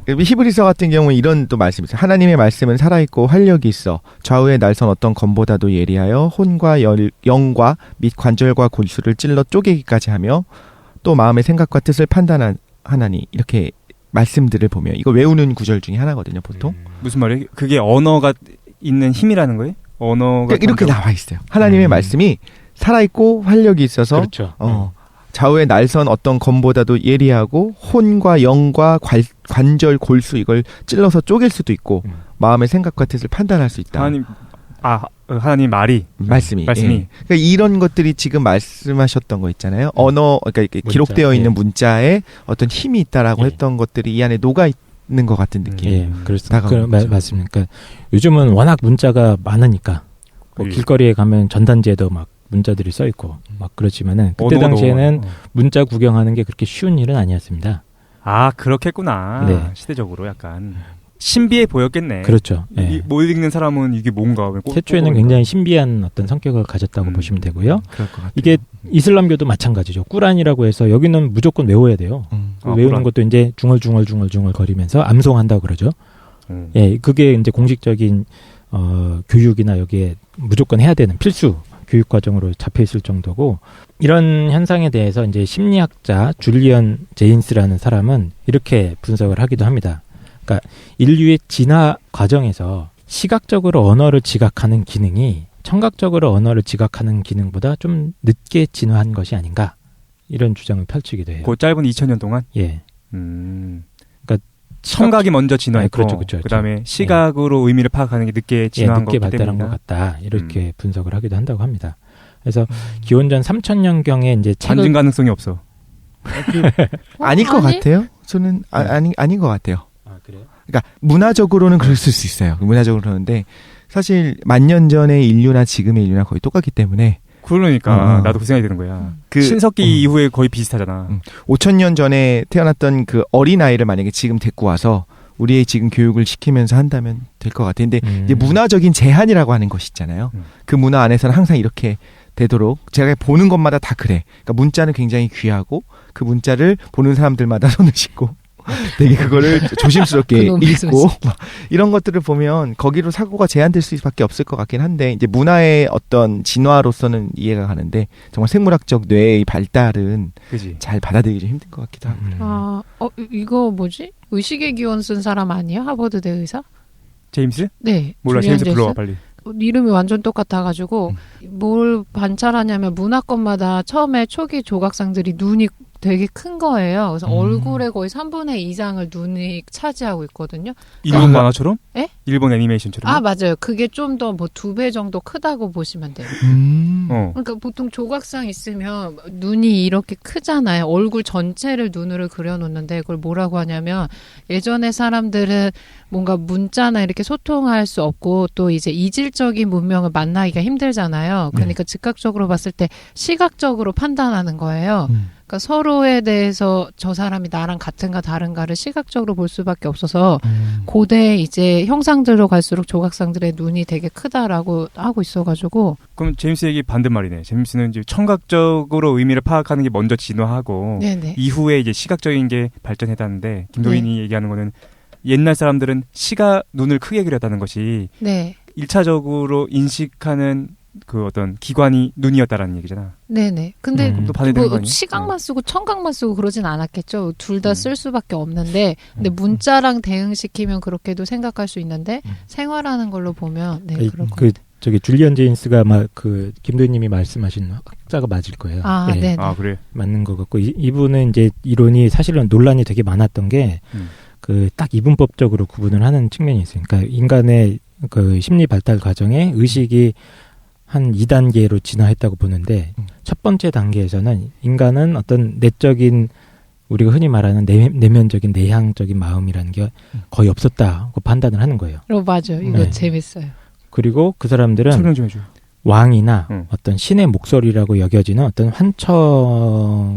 네. 히브리서 같은 경우는 이런 또 말씀이 있어요. 하나님의 말씀은 살아있고 활력이 있어 좌우의 날선 어떤 검보다도 예리하여 혼과 영과 및 관절과 골수를 찔러 쪼개기까지 하며 또 마음의 생각과 뜻을 판단하나니, 이렇게 말씀들을 보면 이거 외우는 구절 중에 하나거든요. 보통. 무슨 말이에요? 그게 언어가 있는 힘이라는 거예요? 언어가 그러니까 이렇게 나와 있어요. 하나님의 말씀이 살아있고 활력이 있어서 그렇죠. 좌우의 날선 어떤 검보다도 예리하고 혼과 영과 관절, 골수 이걸 찔러서 쪼갤 수도 있고 마음의 생각과 뜻을 판단할 수 있다. 하나님 말씀이 예. 그러니까 이런 것들이 지금 말씀하셨던 거 있잖아요. 언어, 그러니까 이렇게 문자, 기록되어 있는 예. 문자에 어떤 힘이 있다라고 예. 했던 것들이 이 안에 녹아 있는 것 같은 느낌. 예, 맞습니다. 그러니까 요즘은 워낙 문자가 많으니까 뭐 길거리에 가면 전단지에도 막 문자들이 써 있고 막 그렇지만은 그때 당시에는 문자 구경하는 게 그렇게 쉬운 일은 아니었습니다. 아, 그렇겠구나. 네. 시대적으로 약간 신비해 보였겠네. 그렇죠. 예. 못 읽는 사람은 이게 뭔가. 태초에는 굉장히 신비한 어떤 성격을 가졌다고 보시면 되고요. 그럴 것 같아요. 이게 이슬람교도 마찬가지죠. 꾸란이라고 해서 여기는 무조건 외워야 돼요. 외우는 꾸란. 것도 이제 중얼중얼 거리면서 암송한다고 그러죠. 예, 그게 이제 공식적인 교육이나 여기에 무조건 해야 되는 필수 교육 과정으로 잡혀 있을 정도고, 이런 현상에 대해서 이제 심리학자 줄리언 제인스라는 사람은 이렇게 분석을 하기도 합니다. 그러니까 인류의 진화 과정에서 시각적으로 언어를 지각하는 기능이 청각적으로 언어를 지각하는 기능보다 좀 늦게 진화한 것이 아닌가, 이런 주장을 펼치기도 해요. 그 짧은 2000년 동안? 예. 그러니까 청각이 먼저 진화했고, 그렇죠. 그다음에 시각으로 의미를 파악하는 게 늦게 진화한 늦게 거기 발달한 때문이다. 것 같다, 이렇게 분석을 하기도 한다고 합니다. 그래서 기원전 3000년경에 이제 반증 가능성이 없어. 아닐 것 같아요. 저는 아닌 것 같아요. 아, 그래요? 그러니까 문화적으로는 그럴 수 있어요. 문화적으로 그러는데 사실 1000년 전의 인류나 지금의 인류나 거의 똑같기 때문에. 그러니까 나도 그 생각이 드는 거야. 신석기 이후에 거의 비슷하잖아. 5000년 전에 태어났던 그 어린아이를 만약에 지금 데리고 와서 우리의 지금 교육을 시키면서 한다면 될 것 같아요. 근데 이제 문화적인 제한이라고 하는 것이 있잖아요. 그 문화 안에서는 항상 이렇게 되도록, 제가 보는 것마다 다 그래. 그러니까 문자는 굉장히 귀하고 그 문자를 보는 사람들마다 손을 씻고 되게 그거를 조심스럽게 읽고 막 이런 것들을 보면 거기로 사고가 제한될 수밖에 없을 것 같긴 한데, 이제 문화의 어떤 진화로서는 이해가 가는데 정말 생물학적 뇌의 발달은 그치? 잘 받아들이기 좀 힘든 것 같기도 하고. 이거 뭐지? 의식의 기원 쓴 사람 아니에요? 하버드대 의사? 제임스? 네. 몰라, 제임스 불러와 빨리. 이름이 완전 똑같아가지고 뭘 관찰하냐면 문화권마다 처음에 초기 조각상들이 눈이 되게 큰 거예요. 그래서 얼굴의 거의 3분의 2 이상을 눈이 차지하고 있거든요. 일본 만화처럼? 예? 일본 애니메이션처럼? 아, 맞아요. 그게 좀 더 뭐 2배 정도 크다고 보시면 돼요. 그러니까 보통 조각상 있으면 눈이 이렇게 크잖아요. 얼굴 전체를 눈으로 그려놓는데 그걸 뭐라고 하냐면, 예전에 사람들은 뭔가 문자나 이렇게 소통할 수 없고 또 이제 이질적인 문명을 만나기가 힘들잖아요. 그러니까 즉각적으로 봤을 때 시각적으로 판단하는 거예요. 그러니까 서로에 대해서 저 사람이 나랑 같은가 다른가를 시각적으로 볼 수밖에 없어서 고대 이제 형상들로 갈수록 조각상들의 눈이 되게 크다라고 하고 있어가지고. 그럼 제임스 얘기 반대말이네. 제임스는 이제 청각적으로 의미를 파악하는 게 먼저 진화하고 네네. 이후에 이제 시각적인 게 발전했다는데, 김도인이 얘기하는 거는 옛날 사람들은 눈을 크게 그렸다는 것이 1차적으로 인식하는 그 어떤 기관이 눈이었다라는 얘기잖아. 네네. 근데 또 반대되는 거 뭐 아니야? 시각만 쓰고 청각만 쓰고 그러진 않았겠죠. 둘 다 쓸 수밖에 없는데, 근데 문자랑 대응시키면 그렇게도 생각할 수 있는데 생활하는 걸로 보면 그럴 것 같아요. 저기 줄리언 제인스가 아마 그 김도희님이 말씀하신 학자가 맞을 거예요. 네. 아, 그래. 맞는 것 같고, 이분은 이제 이론이 사실은 논란이 되게 많았던 게 그 딱 이분법적으로 구분을 하는 측면이 있어요. 그러니까 인간의 그 심리 발달 과정에 의식이 한 2단계로 진화했다고 보는데, 첫 번째 단계에서는 인간은 어떤 내적인, 우리가 흔히 말하는 내면적인 내향적인 마음이라는 게 거의 없었다고 판단을 하는 거예요. 맞아요. 이거 재밌어요. 그리고 그 사람들은 설명 좀 해줘. 왕이나 어떤 신의 목소리라고 여겨지는 어떤 환청에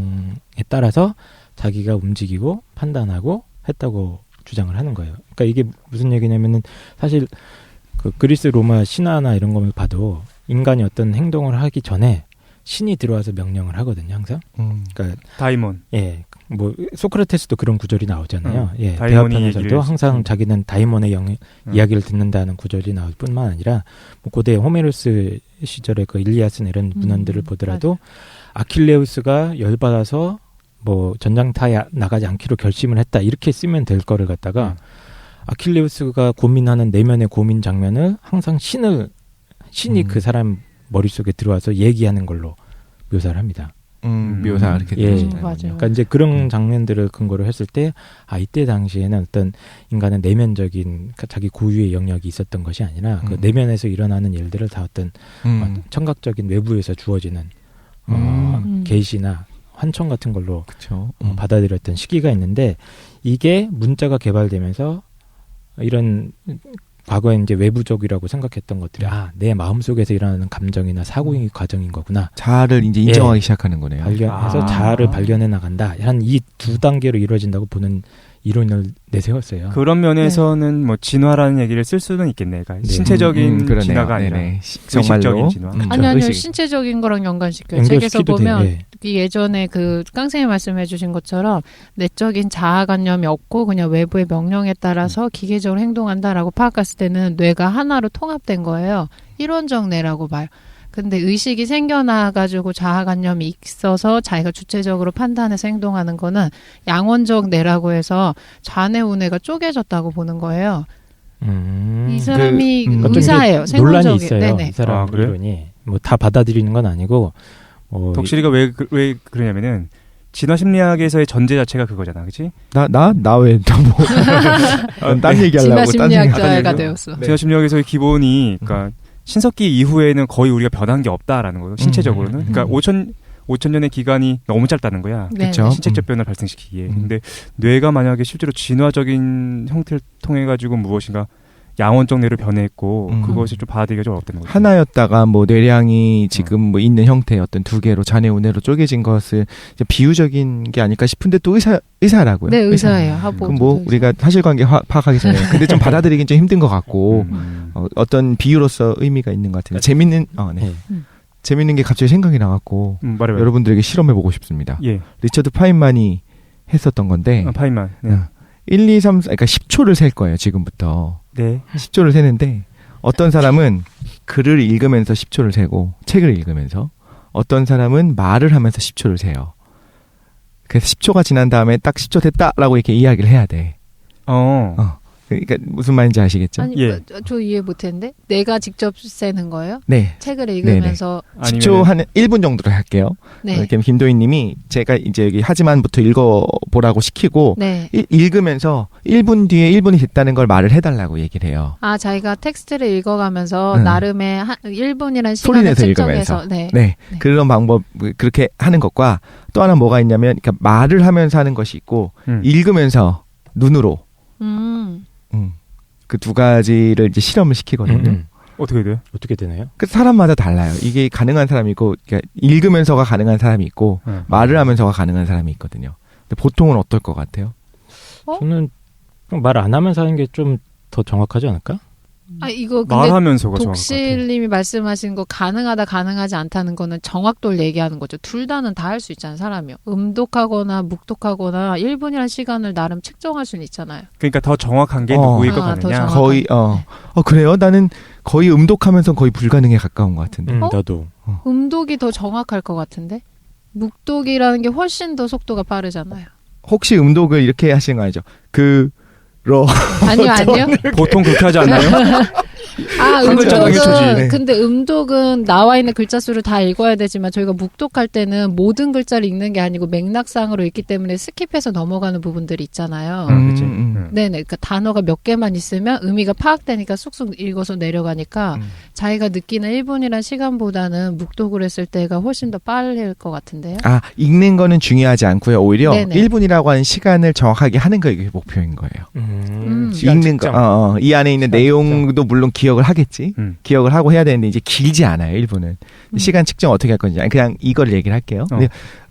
따라서 자기가 움직이고 판단하고 했다고 주장을 하는 거예요. 그러니까 이게 무슨 얘기냐면은, 사실 그 그리스 로마 신화나 이런 걸 봐도 인간이 어떤 행동을 하기 전에 신이 들어와서 명령을 하거든요, 항상. 그러니까 다이몬. 예, 뭐 소크라테스도 그런 구절이 나오잖아요. 예, 다이몬이 대화편에서도 항상 자기는 다이몬의 이야기를 듣는다는 구절이 나올 뿐만 아니라, 뭐 고대 호메로스 시절의 그 일리아스나 이런 문헌들을 보더라도 아킬레우스가 열받아서 뭐 전장터에 나가지 않기로 결심을 했다, 이렇게 쓰면 될 거를 갖다가 아킬레우스가 고민하는 내면의 고민 장면을 항상 신이 그 사람 머릿속에 들어와서 얘기하는 걸로 묘사를 합니다. 묘사 이렇게 예, 되시나요? 맞아요. 그러니까 이제 그런 장면들을 근거로 했을 때, 이때 당시에는 어떤 인간의 내면적인 그러니까 자기 고유의 영역이 있었던 것이 아니라 그 내면에서 일어나는 일들을 다 어떤 청각적인 외부에서 주어지는 계시나 환청 같은 걸로 그쵸. 받아들였던 시기가 있는데, 이게 문자가 개발되면서 이런 과거에 이제 외부적이라고 생각했던 것들이 내 마음속에서 일어나는 감정이나 사고의 과정인 거구나. 자아를 이제 인정하기 시작하는 거네요. 발견해서 자아를 발견해 나간다. 한 이 두 단계로 이루어진다고 보는 이론을 내세웠어요. 그런 면에서는 뭐 진화라는 얘기를 쓸 수는 있겠네. 그러니까 신체적인 그러네요. 진화가 아니라 네네. 의식적인 진화. 아니요. 의식. 신체적인 거랑 연관시켜요. 책에서 연결시키도 보면 돼요. 예전에 그 깡생이 말씀해 주신 것처럼 내적인 자아관념이 없고 그냥 외부의 명령에 따라서 기계적으로 행동한다라고 파악했을 때는 뇌가 하나로 통합된 거예요. 일원적 뇌라고 봐요. 근데 의식이 생겨나가지고 자아관념이 있어서 자기가 주체적으로 판단해서 행동하는 거는 양원적 뇌라고 해서 좌뇌 우뇌가 쪼개졌다고 보는 거예요. 이 사람이 의사예요. 논란이 있어요. 네네. 이 사람 그래요? 이론이 뭐 다 받아들이는 건 아니고. 덕실이가 왜 그러냐면은 진화 심리학에서의 전제 자체가 그거잖아, 그렇지? 딴 얘기하려고. 진화 심리학자가 되었어. 진화 심리학에서의 기본이 그러니까 신석기 이후에는 거의 우리가 변한 게 없다라는 거예요. 신체적으로는. 그러니까 5천 년의 기간이 너무 짧다는 거야. 그렇죠. 신체적 변화를 발생시키기에. 근데 뇌가 만약에 실제로 진화적인 형태를 통해 가지고 무엇인가 양원적 뇌로 변했고 그것이 좀 받아들이기가 좀 어렵다는 거죠. 하나였다가 뭐 뇌량이 지금 뭐 있는 형태의 어떤 두 개로 좌뇌 우뇌로 쪼개진 것을 이제 비유적인 게 아닐까 싶은데 또 의사라고요. 네, 의사예요. 하보. 그럼 뭐 우리가 사실관계 파악하기 전에 근데 좀 받아들이긴 좀 힘든 것 같고 어떤 비유로서 의미가 있는 것 같은데 재밌는 재밌는 게 갑자기 생각이 나갖고 말해봐요. 여러분들에게 실험해보고 싶습니다. 예. 리처드 파인만이 했었던 건데 파인만. 네. 1, 2, 3, 4 그러니까 10초를 셀 거예요. 지금부터. 네. 10초를 세는데 어떤 사람은 글을 읽으면서 10초를 세고 책을 읽으면서 어떤 사람은 말을 하면서 10초를 세요. 그래서 10초가 지난 다음에 딱 10초 됐다라고 이렇게 이야기를 해야 돼. 그러니까 무슨 말인지 아시겠죠? 아니, 예. 저 이해 못했는데 내가 직접 세는 거예요? 네. 책을 읽으면서 10초 한 1분 정도로 할게요. 네. 김도희님이 제가 이제 여기 하지만부터 읽어보라고 시키고 네. 읽으면서 1분 뒤에 1분이 됐다는 걸 말을 해달라고 얘기를 해요. 자기가 텍스트를 읽어가면서 나름의 1분이라는 소리 시간을 내서 측정해서 읽으면서. 네. 그런 방법 그렇게 하는 것과 또 하나 뭐가 있냐면 그러니까 말을 하면서 하는 것이 있고 읽으면서 눈으로 그 두 가지를 이제 실험을 시키거든요. 어떻게 돼요? 어떻게 되나요? 그 사람마다 달라요. 이게 가능한 사람이 있고, 그러니까 읽으면서가 가능한 사람이 있고, 말을 하면서가 가능한 사람이 있거든요. 근데 보통은 어떨 것 같아요? 저는 말 안 하면서 하는 게 좀 더 정확하지 않을까? 이거 근데 말하면서가 독실님이 말씀하신 거 가능하다 가능하지 않다는 거는 정확도를 얘기하는 거죠. 둘 다는 다 할 수 있잖아요. 사람이요. 음독하거나 묵독하거나 1분이라는 시간을 나름 측정할 수는 있잖아요. 그러니까 더 정확한 게 누구일 것 같느냐. 거의 그래요? 나는 거의 음독하면서 거의 불가능에 가까운 것 같은데. 나도. 음독이 더 정확할 것 같은데. 묵독이라는 게 훨씬 더 속도가 빠르잖아요. 혹시 음독을 이렇게 하시는 거 아니죠? 아니요. 보통 그렇게 하지 않나요? 음독은 근데 음독은 나와 있는 글자 수를 다 읽어야 되지만 저희가 묵독할 때는 모든 글자를 읽는 게 아니고 맥락상으로 읽기 때문에 스킵해서 넘어가는 부분들이 있잖아요. 네네. 그러니까 단어가 몇 개만 있으면 의미가 파악되니까 쑥쑥 읽어서 내려가니까 자기가 느끼는 1분이란 시간보다는 묵독을 했을 때가 훨씬 더 빠를 것 같은데요. 읽는 거는 중요하지 않고요. 오히려 네네. 1분이라고 하는 시간을 정확하게 하는 거 이게 목표인 거예요. 읽는 거, 이 안에 있는 내용도 물론 기억을 하겠지. 기억을 하고 해야 되는데 이제 길지 않아요. 1분은. 시간 측정 어떻게 할 건지 그냥 이걸 얘기를 할게요. 근데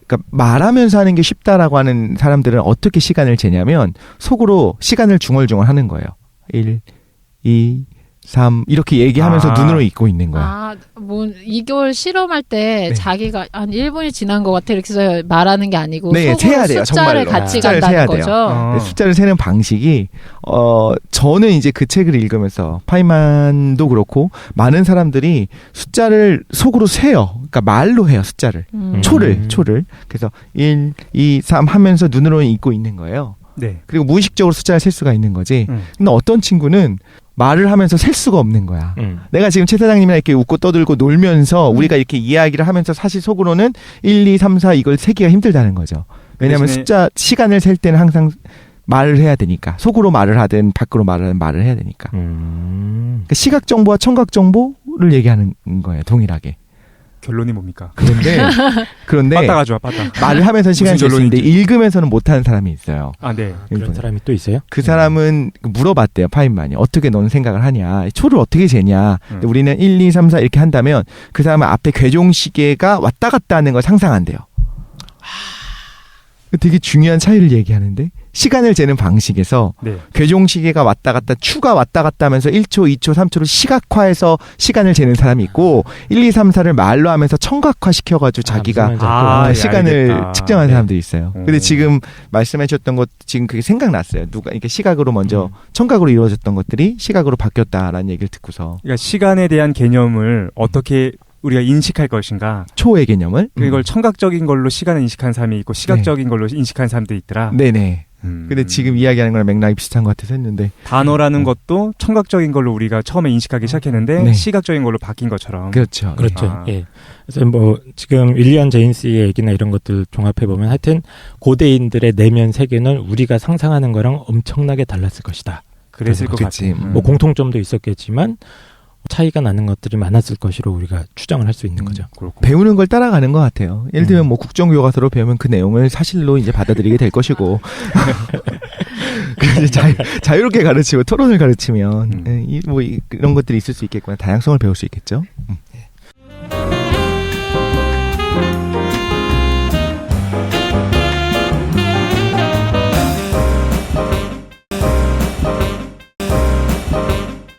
그러니까 말하면서 하는 게 쉽다라고 하는 사람들은 어떻게 시간을 재냐면 속으로 시간을 중얼중얼 하는 거예요. 1, 2, 3 이렇게 얘기하면서 눈으로 읽고 있는 거야. 이걸 실험할 때 자기가 한 1분이 지난 것 같아 이렇게 해서 말하는 게 아니고 네, 속으로 세야 돼요, 숫자를 정말로. 같이 숫자를 간다는 세야 거죠. 숫자를 세는 방식이 저는 이제 그 책을 읽으면서 파이만도 그렇고 많은 사람들이 숫자를 속으로 세요. 그러니까 말로 해요, 숫자를. 초를. 그래서 1, 2, 3 하면서 눈으로 읽고 있는 거예요. 네. 그리고 무의식적으로 숫자를 셀 수가 있는 거지. 근데 어떤 친구는 말을 하면서 셀 수가 없는 거야. 내가 지금 최 사장님이랑 이렇게 웃고 떠들고 놀면서 우리가 이렇게 이야기를 하면서 사실 속으로는 1, 2, 3, 4 이걸 세기가 힘들다는 거죠. 왜냐하면 숫자 시간을 셀 때는 항상 말을 해야 되니까 속으로 말을 하든 밖으로 말을 해야 되니까. 그러니까 시각 정보와 청각 정보를 얘기하는 거예요. 동일하게. 결론이 뭡니까? 그런데 빠따가 좋아, 빠따. 말을 하면서 시간이 셀 수 있는데 읽으면서는 못하는 사람이 있어요. 아, 네. 그런 사람이 또 있어요? 그 사람은 물어봤대요. 파인만이. 어떻게 너는 생각을 하냐. 초를 어떻게 재냐. 근데 우리는 1, 2, 3, 4 이렇게 한다면 그 사람은 앞에 괴종시계가 왔다 갔다 하는 걸 상상한대요. 되게 중요한 차이를 얘기하는데 시간을 재는 방식에서 네. 괴종시계가 왔다 갔다 추가 왔다 갔다 하면서 1초, 2초, 3초를 시각화해서 시간을 재는 사람이 있고 1, 2, 3, 4를 말로 하면서 청각화 시켜가지고 자기가 시간을 알겠다. 측정하는 네. 사람들이 있어요. 근데 지금 말씀해 주셨던 것 지금 그게 생각났어요. 누가 이렇게 시각으로 먼저 청각으로 이루어졌던 것들이 시각으로 바뀌었다라는 얘기를 듣고서 그러니까 시간에 대한 개념을 어떻게 우리가 인식할 것인가. 초의 개념을 그걸 청각적인 걸로 시간을 인식하는 사람이 있고 시각적인 걸로 인식하는 사람도 있더라. 네네. 근데 지금 이야기하는 거랑 맥락이 비슷한 것 같아서 했는데 단어라는 것도 청각적인 걸로 우리가 처음에 인식하기 시작했는데 네. 시각적인 걸로 바뀐 것처럼. 그렇죠. 그렇죠. 예. 그래서 뭐 지금 윌리엄 제임스의 얘기나 이런 것들 종합해 보면 하여튼 고대인들의 내면 세계는 우리가 상상하는 거랑 엄청나게 달랐을 것이다. 그랬을 것 그렇겠지. 같아요. 뭐 공통점도 있었겠지만 차이가 나는 것들이 많았을 것으로 우리가 추정을 할 수 있는 거죠. 배우는 걸 따라가는 것 같아요. 예를 들면 뭐 국정교과서로 배우면 그 내용을 사실로 이제 받아들이게 될 것이고 자유롭게 가르치고 토론을 가르치면 뭐 이런 것들이 있을 수 있겠구나. 다양성을 배울 수 있겠죠.